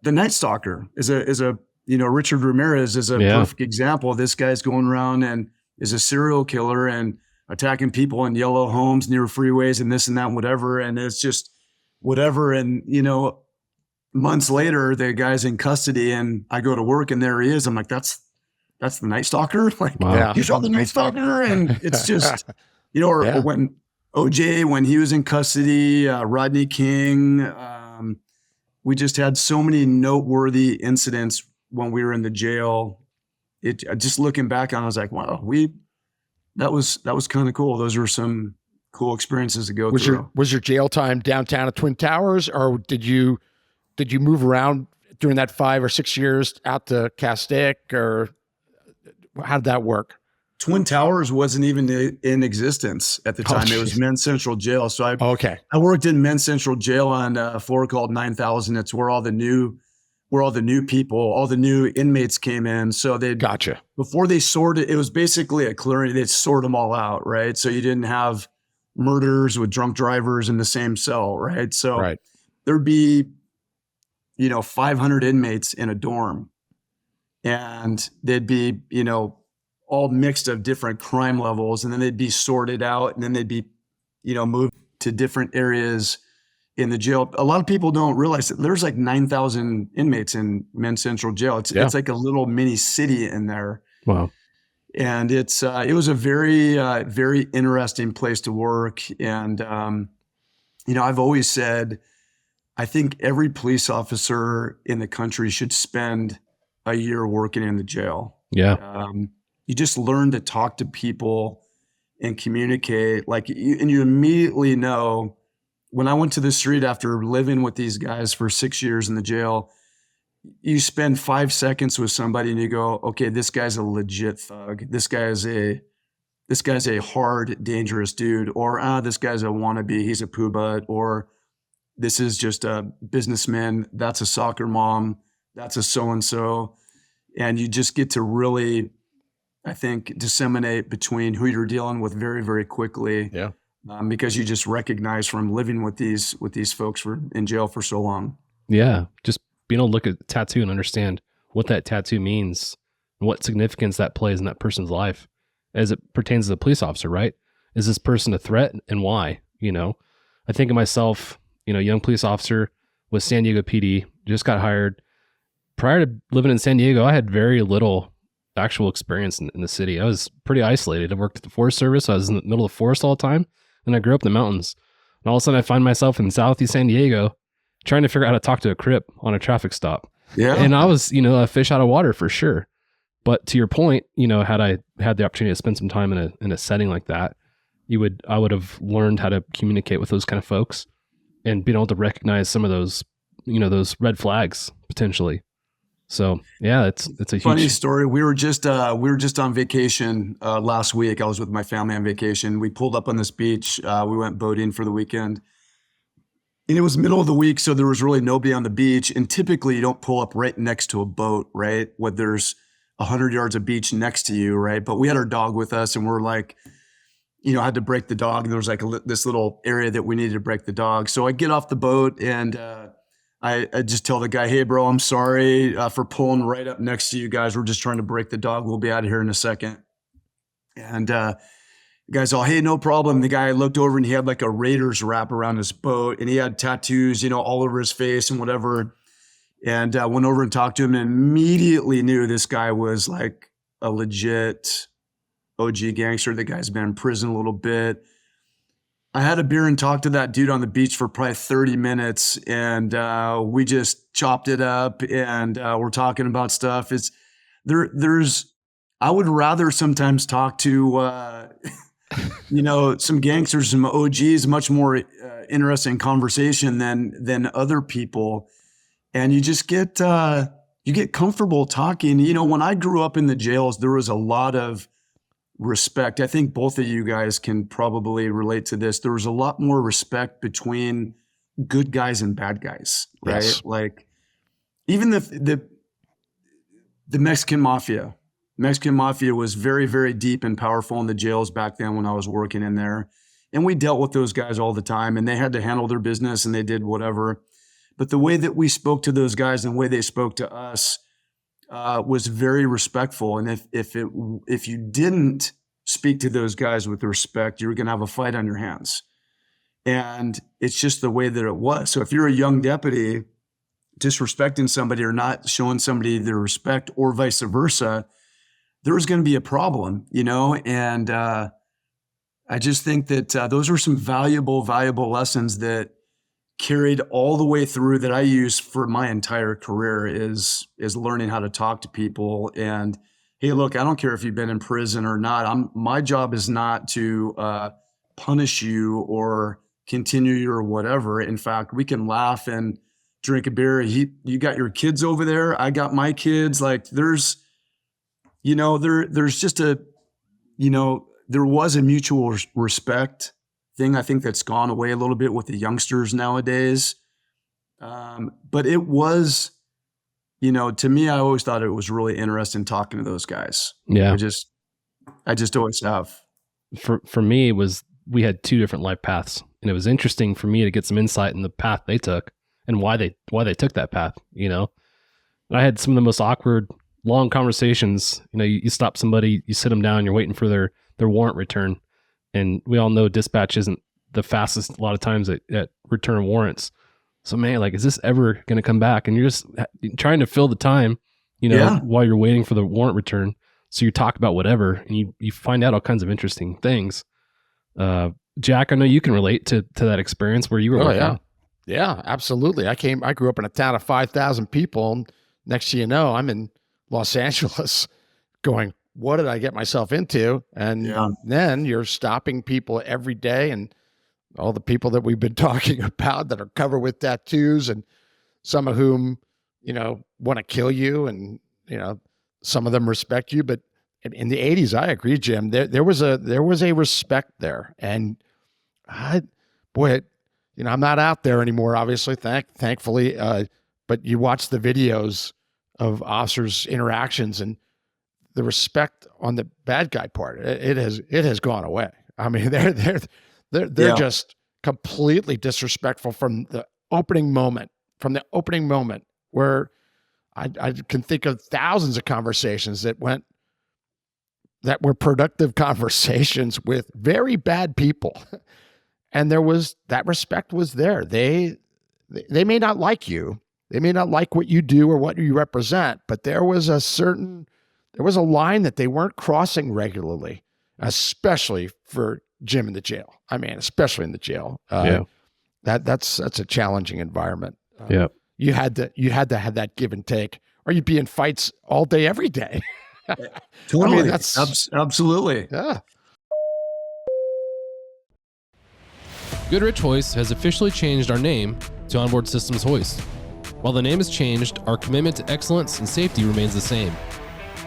the Night Stalker is a Richard Ramirez is a perfect example. This guy's going around and is a serial killer and attacking people in yellow homes near freeways and this and that and whatever. And it's just whatever. And, months later, the guy's in custody, and I go to work and there he is. I'm like, that's the Night Stalker. You saw the Night Stalker. And it's just, or when OJ, when he was in custody, Rodney King, we just had so many noteworthy incidents when we were in the jail. Just looking back on it, I was like, wow, that was kind of cool. Those were some cool experiences to go through. Was your jail time downtown at Twin Towers, or did you move around during that 5 or 6 years out to Castaic, or how did that work? Twin Towers wasn't even in existence at the time. It was Men's Central Jail. So I worked in Men's Central Jail on a floor called 9000. It's where all the new people, all the new inmates came in. So before they sorted, it was basically a clearing. They'd sort them all out, right? So you didn't have murders with drunk drivers in the same cell, right? So Right. there'd be, 500 inmates in a dorm, and they'd be, all mixed of different crime levels, and then they'd be sorted out, and then they'd be, moved to different areas in the jail. A lot of people don't realize that there's like 9,000 inmates in Men's Central Jail. It's like a little mini city in there. Wow. And it was a very, very interesting place to work. And, I've always said, I think every police officer in the country should spend a year working in the jail. Yeah. You just learn to talk to people and communicate, and you immediately know. When I went to the street after living with these guys for 6 years in the jail, you spend 5 seconds with somebody and you go, okay, this guy's a legit thug. This guy's a hard, dangerous dude. Or, this guy's a wannabe. He's a poo butt. Or this is just a businessman. That's a soccer mom. That's a so-and-so. And you just get to really, I think, disseminate between who you're dealing with very, very quickly. Yeah. Because you just recognize from living with these folks for in jail for so long. Yeah. Just being able to look at the tattoo and understand what that tattoo means and what significance that plays in that person's life as it pertains to the police officer, right? Is this person a threat and why? I think of myself, young police officer with San Diego PD, just got hired. Prior to living in San Diego, I had very little actual experience in the city. I was pretty isolated. I worked at the Forest Service. I was in the middle of the forest all the time. And I grew up in the mountains. And all of a sudden I find myself in Southeast San Diego trying to figure out how to talk to a Crip on a traffic stop. Yeah. And I was, a fish out of water for sure. But to your point, had I had the opportunity to spend some time in a setting like that, I would have learned how to communicate with those kind of folks and being able to recognize some of those, those red flags potentially. So yeah, it's a funny huge story. We were just on vacation last week. I was with my family on vacation. We pulled up on this beach. We went boating for the weekend, and it was middle of the week, so there was really nobody on the beach. And typically, you don't pull up right next to a boat, right? When there's 100 yards of beach next to you, right? But we had our dog with us, and we're like, had to break the dog. And there was like this little area that we needed to break the dog. So I get off the boat and. I just tell the guy, hey, bro, I'm sorry for pulling right up next to you guys. We're just trying to break the dog. We'll be out of here in a second. And the guy's all, hey, no problem. The guy looked over and he had like a Raiders wrap around his boat and he had tattoos, all over his face and whatever. And went over and talked to him and immediately knew this guy was like a legit OG gangster. The guy's been in prison a little bit. I had a beer and talked to that dude on the beach for probably 30 minutes and we just chopped it up and we're talking about stuff. I would rather sometimes talk to, some gangsters, some OGs, much more interesting conversation than other people. And you just get, you get comfortable talking. When I grew up in the jails, there was a lot of respect. I think both of you guys can probably relate to this. There was a lot more respect between good guys and bad guys, right? Yes. Like even the Mexican mafia. Mexican mafia was very, very deep and powerful in the jails back then when I was working in there. And we dealt with those guys all the time and they had to handle their business and they did whatever. But the way that we spoke to those guys and the way they spoke to us was very respectful. And if you didn't speak to those guys with respect, you were going to have a fight on your hands. And it's just the way that it was. So if you're a young deputy disrespecting somebody or not showing somebody their respect or vice versa, there was going to be a problem, And I just think that those are some valuable lessons that carried all the way through that I use for my entire career is learning how to talk to people. And hey, look, I don't care if you've been in prison or not. My job is not to punish you or continue you or whatever. In fact, we can laugh and drink a beer. You got your kids over there. I got my kids. Like there's just there was a mutual respect thing. I think that's gone away a little bit with the youngsters nowadays. But it was, to me, I always thought it was really interesting talking to those guys. Yeah. I just always have. For me, it was we had two different life paths, and it was interesting for me to get some insight in the path they took and why they took that path. And I had some of the most awkward, long conversations. You stop somebody, you sit them down, you're waiting for their warrant return, and we all know dispatch isn't the fastest a lot of times at return warrants. So man, like, is this ever going to come back? And you're just trying to fill the time, while you're waiting for the warrant return. So you talk about whatever, and you find out all kinds of interesting things. Jack, I know you can relate to that experience where you were working. Yeah. Yeah, absolutely. I grew up in a town of 5,000 people. And next thing you know, I'm in Los Angeles going, what did I get myself into? And then you're stopping people every day, and all the people that we've been talking about that are covered with tattoos, and some of whom, want to kill you, and, some of them respect you. But in the 80s, I agree, Jim, there was a respect there. And I'm not out there anymore, obviously, thankfully. But you watch the videos of officers' interactions, and the respect on the bad guy part, it has gone away. I mean, they're just completely disrespectful from the opening moment. Where I can think of thousands of conversations that were productive conversations with very bad people. And that respect was there. They may not like you. They may not like what you do or what you represent, but there was a line that they weren't crossing regularly, especially for Jim in the jail. I mean, especially in the jail. That's a challenging environment. You had to have that give and take, or you'd be in fights all day, every day. Totally. I mean, that's absolutely. Yeah. Goodrich Hoist has officially changed our name to Onboard Systems Hoist. While the name has changed, our commitment to excellence and safety remains the same.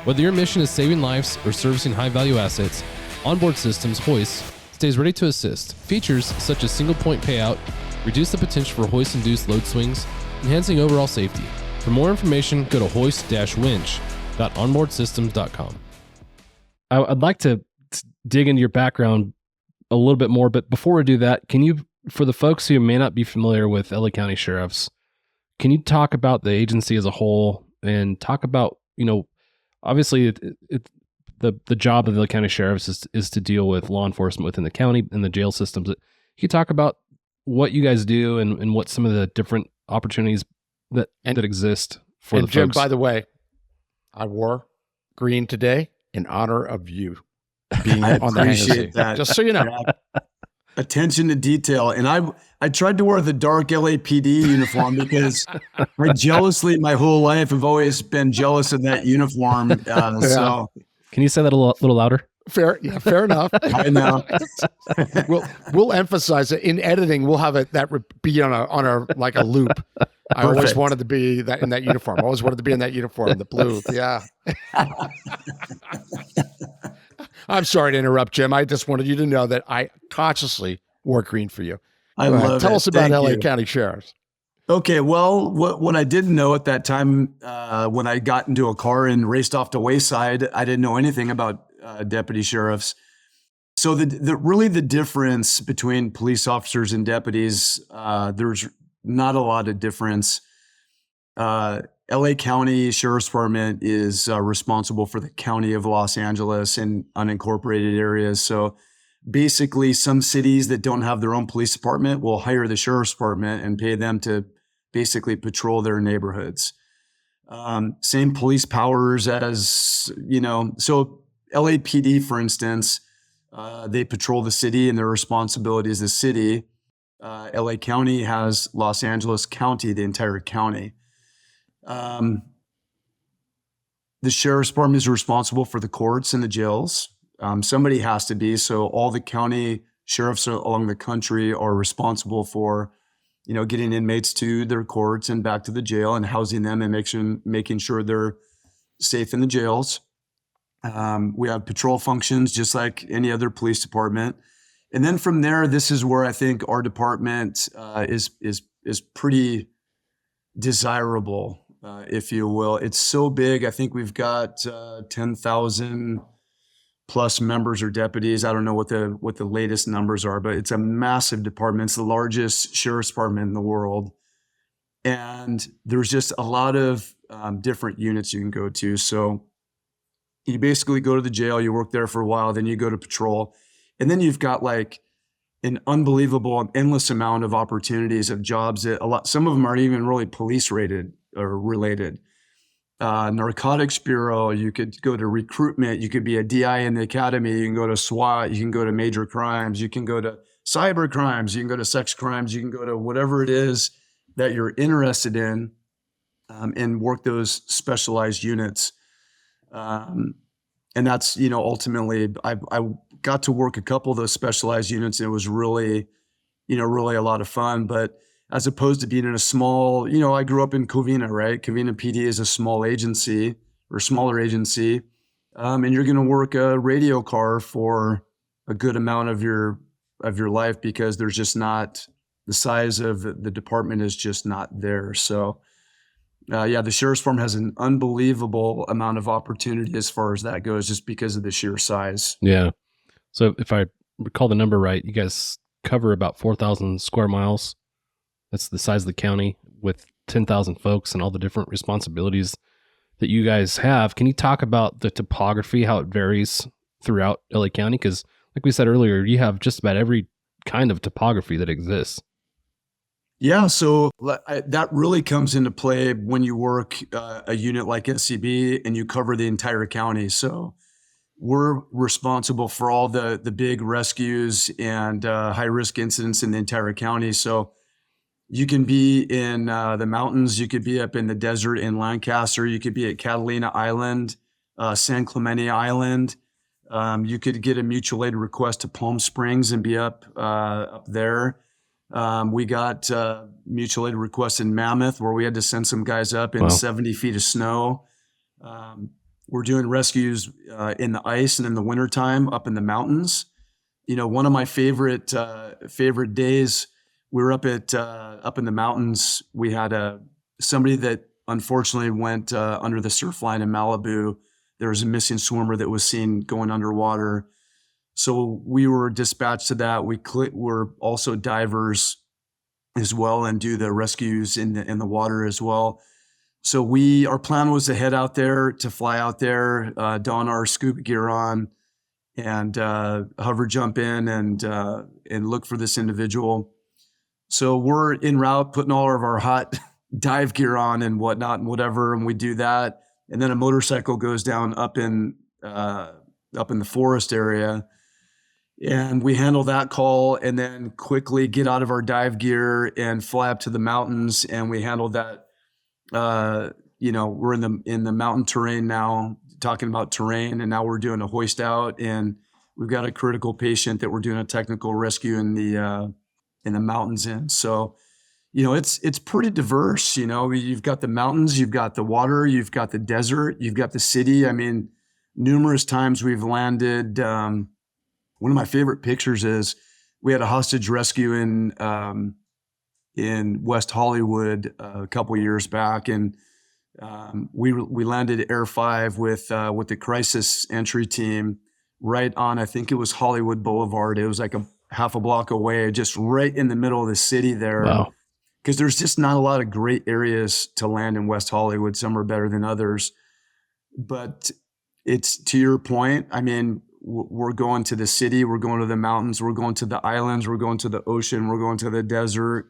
Whether your mission is saving lives or servicing high-value assets, Onboard Systems Hoist stays ready to assist. Features such as single-point payout reduce the potential for hoist-induced load swings, enhancing overall safety. For more information, go to hoist-winch.onboardsystems.com. I'd like to dig into your background a little bit more, but before we do that, can you, for the folks who may not be familiar with LA County Sheriffs, can you talk about the agency as a whole and talk about, obviously the job of the LA County Sheriffs is to deal with law enforcement within the county and the jail systems. Can you talk about what you guys do and what some of the different opportunities that exist for the Jim, folks? by the way, I wore green today in honor of you being I on the Hangar Z. appreciate that. Just so you know. Attention to detail. And I tried to wear the dark LAPD uniform because I jealously, my whole life, have always been jealous of that uniform. So can you say that a little louder? Fair enough. I know. We'll emphasize it in editing. We'll have it that be on a like a loop. I always wanted to be in that uniform. I always wanted to be in that uniform, the blue. Yeah. I'm sorry to interrupt, Jim. I just wanted you to know that I consciously wore green for you. I love it. Tell us about Thank LA you. County Sheriffs. Okay, well, what I didn't know at that time, when I got into a car and raced off to Wayside, I didn't know anything about deputy sheriffs. So the difference between police officers and deputies, there's not a lot of difference. LA County Sheriff's Department is responsible for the county of Los Angeles and unincorporated areas. So basically, some cities that don't have their own police department will hire the Sheriff's Department and pay them to basically patrol their neighborhoods. Same police powers as, so LAPD, for instance, they patrol the city and their responsibility is the city. LA County has Los Angeles County, the entire county. The Sheriff's Department is responsible for the courts and the jails. Somebody has to be. So all the county sheriffs along the country are responsible for, getting inmates to their courts and back to the jail and housing them and making sure they're safe in the jails. We have patrol functions just like any other police department. And then from there, this is where I think our department is pretty desirable, if you will. It's so big. I think we've got 10,000 plus members or deputies. I don't know what the latest numbers are, but it's a massive department. It's the largest sheriff's department in the world. And there's just a lot of different units you can go to. So you basically go to the jail, you work there for a while, then you go to patrol. And then you've got like an unbelievable and endless amount of opportunities of jobs that some of them aren't even really police rated or related. Narcotics Bureau, you could go to recruitment, you could be a DI in the academy, you can go to SWAT, you can go to major crimes, you can go to cyber crimes, you can go to sex crimes, you can go to whatever it is that you're interested in, and work those specialized units. And that's, ultimately I got to work a couple of those specialized units, and it was really, really a lot of fun. But as opposed to being in a small, I grew up in Covina, right? Covina PD is a small agency or smaller agency. And you're going to work a radio car for a good amount of your life because there's just not, the size of the department is just not there. So the sheriff's department has an unbelievable amount of opportunity as far as that goes, just because of the sheer size. Yeah. So if I recall the number right, you guys cover about 4,000 square miles. That's the size of the county with 10,000 folks and all the different responsibilities that you guys have. Can you talk about the topography, how it varies throughout LA County? Because like we said earlier, you have just about every kind of topography that exists. Yeah, so that really comes into play when you work a unit like SCB and you cover the entire county. So we're responsible for all the big rescues and high risk incidents in the entire county. So you can be in the mountains, you could be up in the desert in Lancaster, you could be at Catalina Island, San Clemente Island. You could get a mutual aid request to Palm Springs and be up there. We got mutual aid requests in Mammoth where we had to send some guys up in 70 feet of snow. We're doing rescues in the ice and in the wintertime up in the mountains. One of my favorite days, we were up in the mountains. We had somebody that unfortunately went under the surf line in Malibu. There was a missing swimmer that was seen going underwater. So we were dispatched to that. We're also divers as well and do the rescues in the water as well. So our plan was to head out there, to fly out there, don our scuba gear on, and hover jump in and look for this individual. So we're en route, putting all of our hot dive gear on and whatnot and whatever, and we do that. And then a motorcycle goes down up in the forest area. And we handle that call and then quickly get out of our dive gear and fly up to the mountains. And we handle that. We're in the mountain terrain now, talking about terrain, and now we're doing a hoist out, and we've got a critical patient that we're doing a technical rescue in the mountains in. So, it's pretty diverse. You've got the mountains, you've got the water, you've got the desert, you've got the city. I mean, numerous times we've landed. One of my favorite pictures is we had a hostage rescue in West Hollywood a couple of years back, and we landed Air 5 with the crisis entry team right on, I think it was Hollywood Boulevard. It was like a half a block away, just right in the middle of the city there. Wow. Because there's just not a lot of great areas to land in West Hollywood. Some are better than others. But it's, to your point, I mean, we're going to the city, we're going to the mountains, we're going to the islands, we're going to the ocean, we're going to the desert.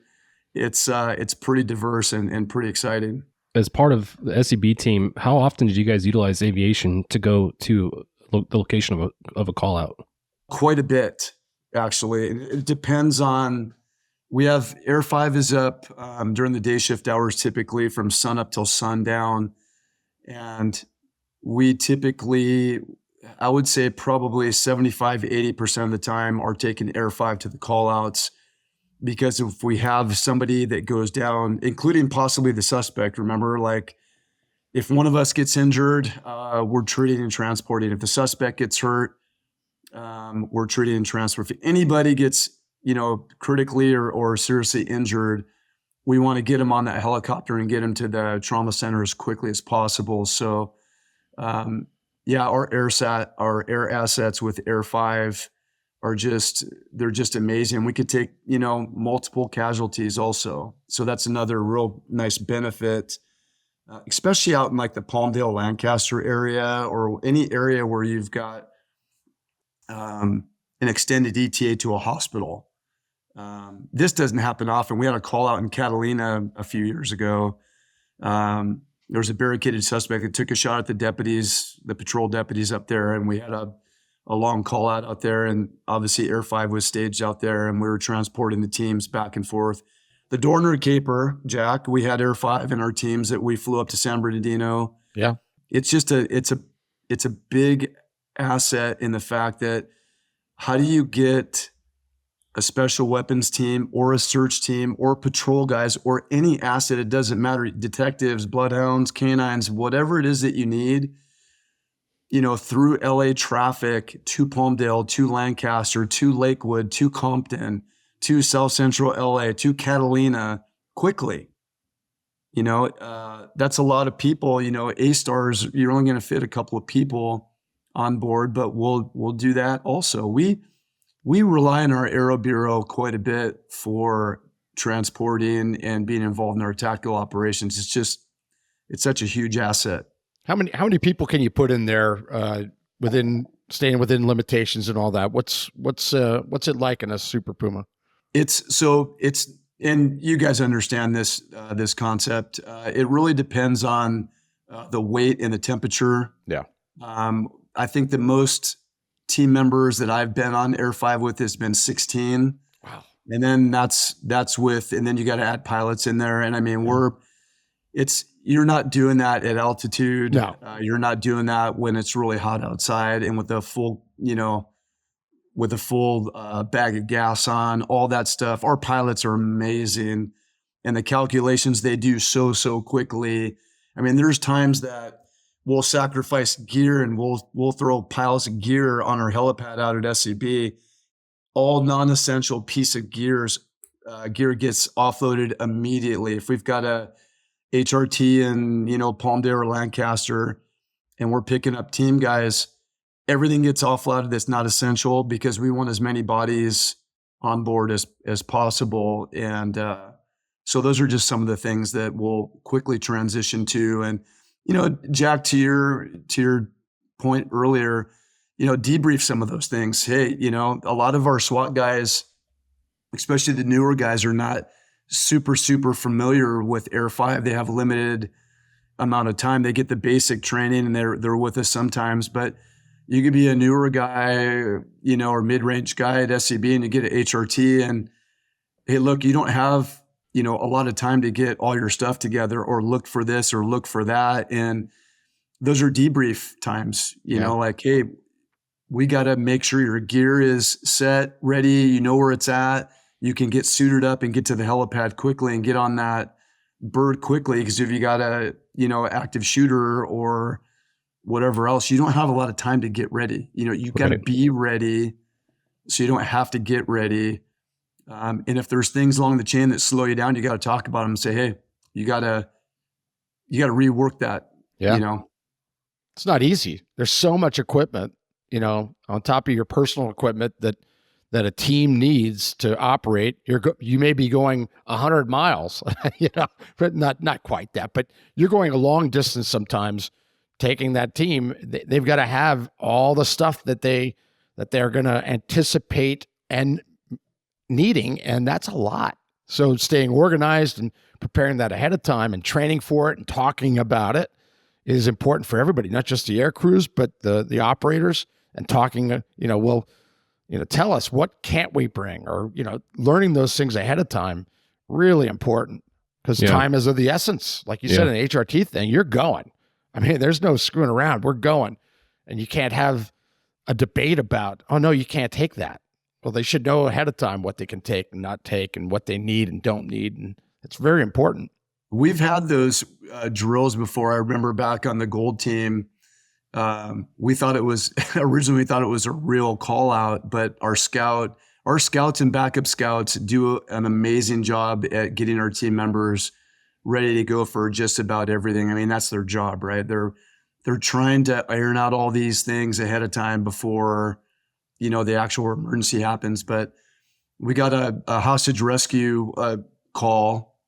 It's pretty diverse and pretty exciting. As part of the SEB team, how often did you guys utilize aviation to go to the location of a call out? Quite a bit, actually. It depends on, we have Air 5 is up during the day shift hours, typically from sun up till sundown. And we typically, I would say probably 75, 80% of the time are taking Air 5 to the call outs, because if we have somebody that goes down, including possibly the suspect, remember, like if one of us gets injured, we're treating and transporting. If the suspect gets hurt, we're treating and transporting. If anybody gets, critically or seriously injured, we want to get them on that helicopter and get them to the trauma center as quickly as possible. So, our air assets with Air 5 they're just amazing. We could take, multiple casualties also. So that's another real nice benefit, especially out in like the Palmdale, Lancaster area, or any area where you've got an extended ETA to a hospital. This doesn't happen often. We had a call out in Catalina a few years ago. There was a barricaded suspect that took a shot at the patrol deputies up there, and we had a long call out there, and obviously Air 5 was staged out there, and we were transporting the teams back and forth. The Dorner Caper, Jack, we had Air 5 in our teams that we flew up to San Bernardino. Yeah. It's just it's a big asset in the fact that how do you get a special weapons team or a search team or patrol guys or any asset, it doesn't matter, detectives, bloodhounds, canines, whatever it is that you need, through LA traffic to Palmdale, to Lancaster, to Lakewood, to Compton, to South Central LA, to Catalina quickly. That's a lot of people. A-Stars, you're only going to fit a couple of people on board, but we'll do that also. We rely on our Aero Bureau quite a bit for transporting and being involved in our tactical operations. It's such a huge asset. How many people can you put in there staying within limitations and all that? What's it like in a Super Puma? And you guys understand this concept. It really depends on the weight and the temperature. Yeah. I think the most team members that I've been on Air 5 with has been 16. Wow. And then that's and then you got to add pilots in there. And I mean, you're not doing that at altitude. No. You're not doing that when it's really hot outside and with a full bag of gas on, all that stuff. Our pilots are amazing. And the calculations they do so quickly. I mean, there's times that we'll sacrifice gear and we'll throw piles of gear on our helipad out at SCB. All non-essential piece of gear gets offloaded immediately. If we've got a HRT in, Palmdale or Lancaster, and we're picking up team guys, everything gets offloaded that's not essential because we want as many bodies on board as possible. And so those are just some of the things that we'll quickly transition to. And, Jack, to your point earlier, debrief some of those things. Hey, a lot of our SWAT guys, especially the newer guys, are not super familiar with Air 5. They have limited amount of time. They get the basic training and they're with us sometimes, but you could be a newer guy, or mid-range guy at SCB and you get an HRT and, hey, look, you don't have, a lot of time to get all your stuff together or look for this or look for that. And those are debrief times, like, hey, we got to make sure your gear is set, ready, you know where it's at. You can get suited up and get to the helipad quickly and get on that bird quickly. Because if you got a, active shooter or whatever else, you don't have a lot of time to get ready. You got to be ready so you don't have to get ready. And if there's things along the chain that slow you down, you got to talk about them and say, hey, you got to rework that. Yeah. It's not easy. There's so much equipment, on top of your personal equipment that a team needs to operate. You may be going 100 miles, but not quite that, but you're going a long distance sometimes taking that team. They've got to have all the stuff that they're going to anticipate and needing. And that's a lot. So staying organized and preparing that ahead of time and training for it and talking about it is important for everybody, not just the air crews, but the operators, and talking, tell us what can't we bring, or, learning those things ahead of time, really important, because time is of the essence. Like you said, an HRT thing, you're going. I mean, there's no screwing around. We're going, and you can't have a debate about, oh no, you can't take that. Well, they should know ahead of time what they can take and not take and what they need and don't need. And it's very important. We've had those drills before. I remember back on the gold team, we thought it was originally a real call out, but our scouts and backup scouts do an amazing job at getting our team members ready to go for just about everything. I mean, that's their job, right? They're they're trying to iron out all these things ahead of time before, the actual emergency happens. But we got a hostage rescue call,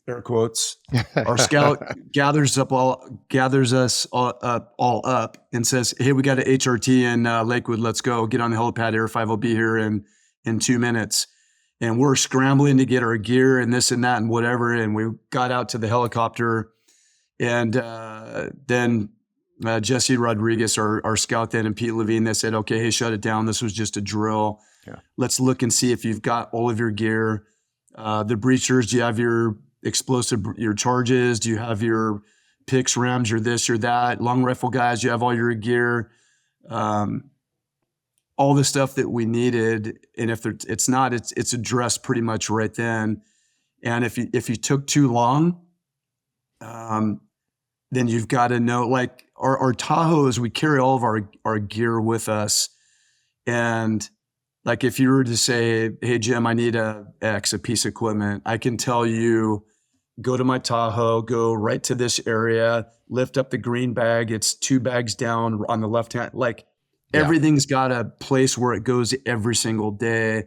air quotes. Our scout gathers us all up and says, "Hey, we got an HRT in Lakewood. Let's go. Get on the helipad. Air 5 will be here in 2 minutes." And we're scrambling to get our gear and this and that and whatever. And we got out to the helicopter, and then Jesse Rodriguez, our scout then, and Pete Levine, they said, "Okay, hey, shut it down. This was just a drill. Yeah. Let's look and see if you've got all of your gear. The breachers, do you have your explosive, your charges? Do you have your picks, rams, your this, your that? Long rifle guys, do you have all your gear?" All the stuff that we needed. And if it's not, it's addressed pretty much right then. And if you took too long, then you've got to know, like our Tahoes, we carry all of our gear with us. And like, if you were to say, "Hey, Jim, I need a piece of equipment," I can tell you, go to my Tahoe, go right to this area, lift up the green bag. It's 2 bags down on the left hand. Like, everything's got a place where it goes every single day,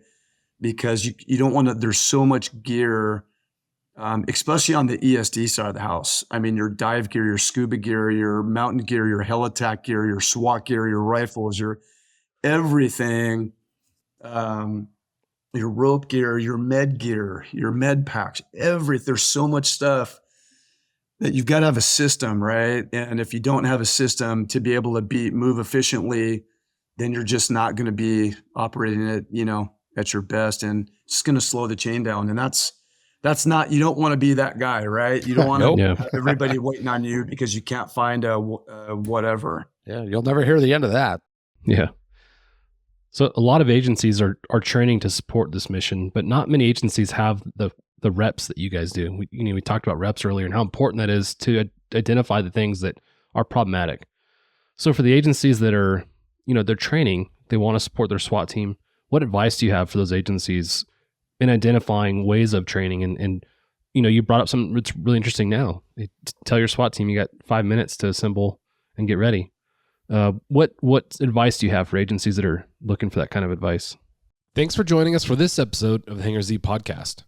because you don't want to, there's so much gear, especially on the ESD side of the house. I mean, your dive gear, your scuba gear, your mountain gear, your helitack gear, your SWAT gear, your rifles, your everything, your rope gear, your med packs, there's so much stuff that you've got to have a system, right? And if you don't have a system to be able to move efficiently, then you're just not going to be operating it, at your best, and it's going to slow the chain down. And that's not, you don't want to be that guy, right? You don't want to have everybody waiting on you because you can't find a whatever. Yeah, you'll never hear the end of that. Yeah. So a lot of agencies are training to support this mission, but not many agencies have the reps that you guys do. We talked about reps earlier and how important that is to identify the things that are problematic. So for the agencies that are, they're training, they want to support their SWAT team, what advice do you have for those agencies in identifying ways of training? And you brought up something that's really interesting now. Tell your SWAT team you got 5 minutes to assemble and get ready. What advice do you have for agencies that are looking for that kind of advice? Thanks for joining us for this episode of the Hangar Z podcast.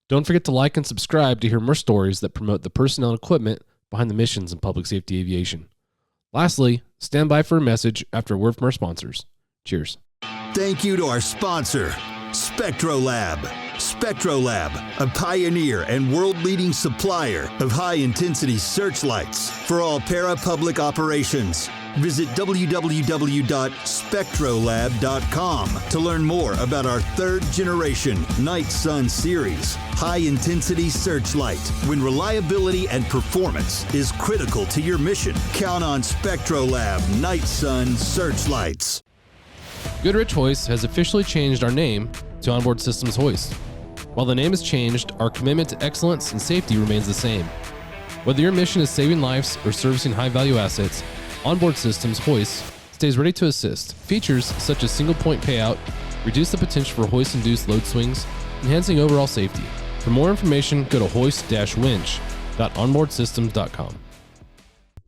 Don't forget to like and subscribe to hear more stories that promote the personnel and equipment behind the missions in public safety aviation. Lastly, stand by for a message after a word from our sponsors. Cheers. Thank you to our sponsor, SpectroLab. SpectroLab, a pioneer and world-leading supplier of high-intensity searchlights for all para-public operations. Visit www.spectrolab.com to learn more about our 3rd generation Night Sun series high-intensity searchlight. When reliability and performance is critical to your mission, count on SpectroLab Night Sun searchlights. Goodrich Hoist has officially changed our name to Onboard Systems Hoist. While the name has changed, our commitment to excellence and safety remains the same. Whether your mission is saving lives or servicing high-value assets, Onboard Systems Hoist stays ready to assist. Features such as single-point payout reduce the potential for hoist-induced load swings, enhancing overall safety. For more information, go to hoist-winch.onboardsystems.com.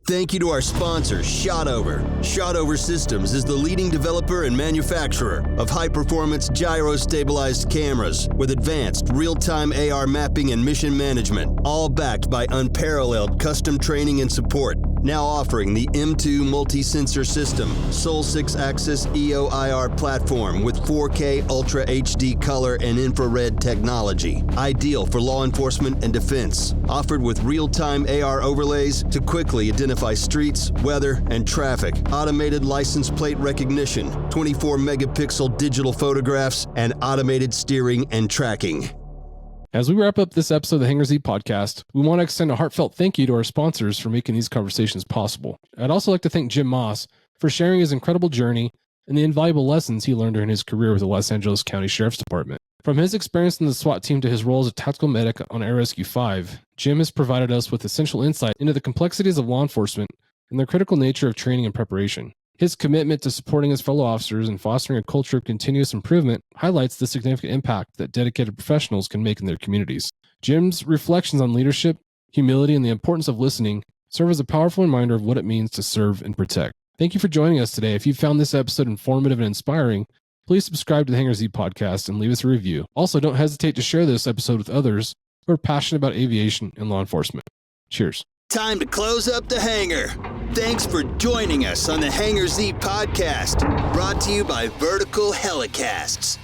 Thank you to our sponsor, Shotover. Shotover Systems is the leading developer and manufacturer of high-performance gyro-stabilized cameras with advanced real-time AR mapping and mission management, all backed by unparalleled custom training and support. Now offering the M2 multi-sensor system, sole 6-axis EO/IR platform with 4K Ultra HD color and infrared technology. Ideal for law enforcement and defense. Offered with real-time AR overlays to quickly identify streets, weather, and traffic. Automated license plate recognition, 24 megapixel digital photographs, and automated steering and tracking. As we wrap up this episode of the Hangar Z podcast, we want to extend a heartfelt thank you to our sponsors for making these conversations possible. I'd also like to thank Jim Moss for sharing his incredible journey and the invaluable lessons he learned during his career with the Los Angeles County Sheriff's Department. From his experience in the SWAT team to his role as a tactical medic on Air Rescue 5, Jim has provided us with essential insight into the complexities of law enforcement and the critical nature of training and preparation. His commitment to supporting his fellow officers and fostering a culture of continuous improvement highlights the significant impact that dedicated professionals can make in their communities. Jim's reflections on leadership, humility, and the importance of listening serve as a powerful reminder of what it means to serve and protect. Thank you for joining us today. If you found this episode informative and inspiring, please subscribe to the Hangar Z podcast and leave us a review. Also, don't hesitate to share this episode with others who are passionate about aviation and law enforcement. Cheers. Time to close up the hangar. Thanks for joining us on the Hangar Z podcast, brought to you by Vertical Helicasts.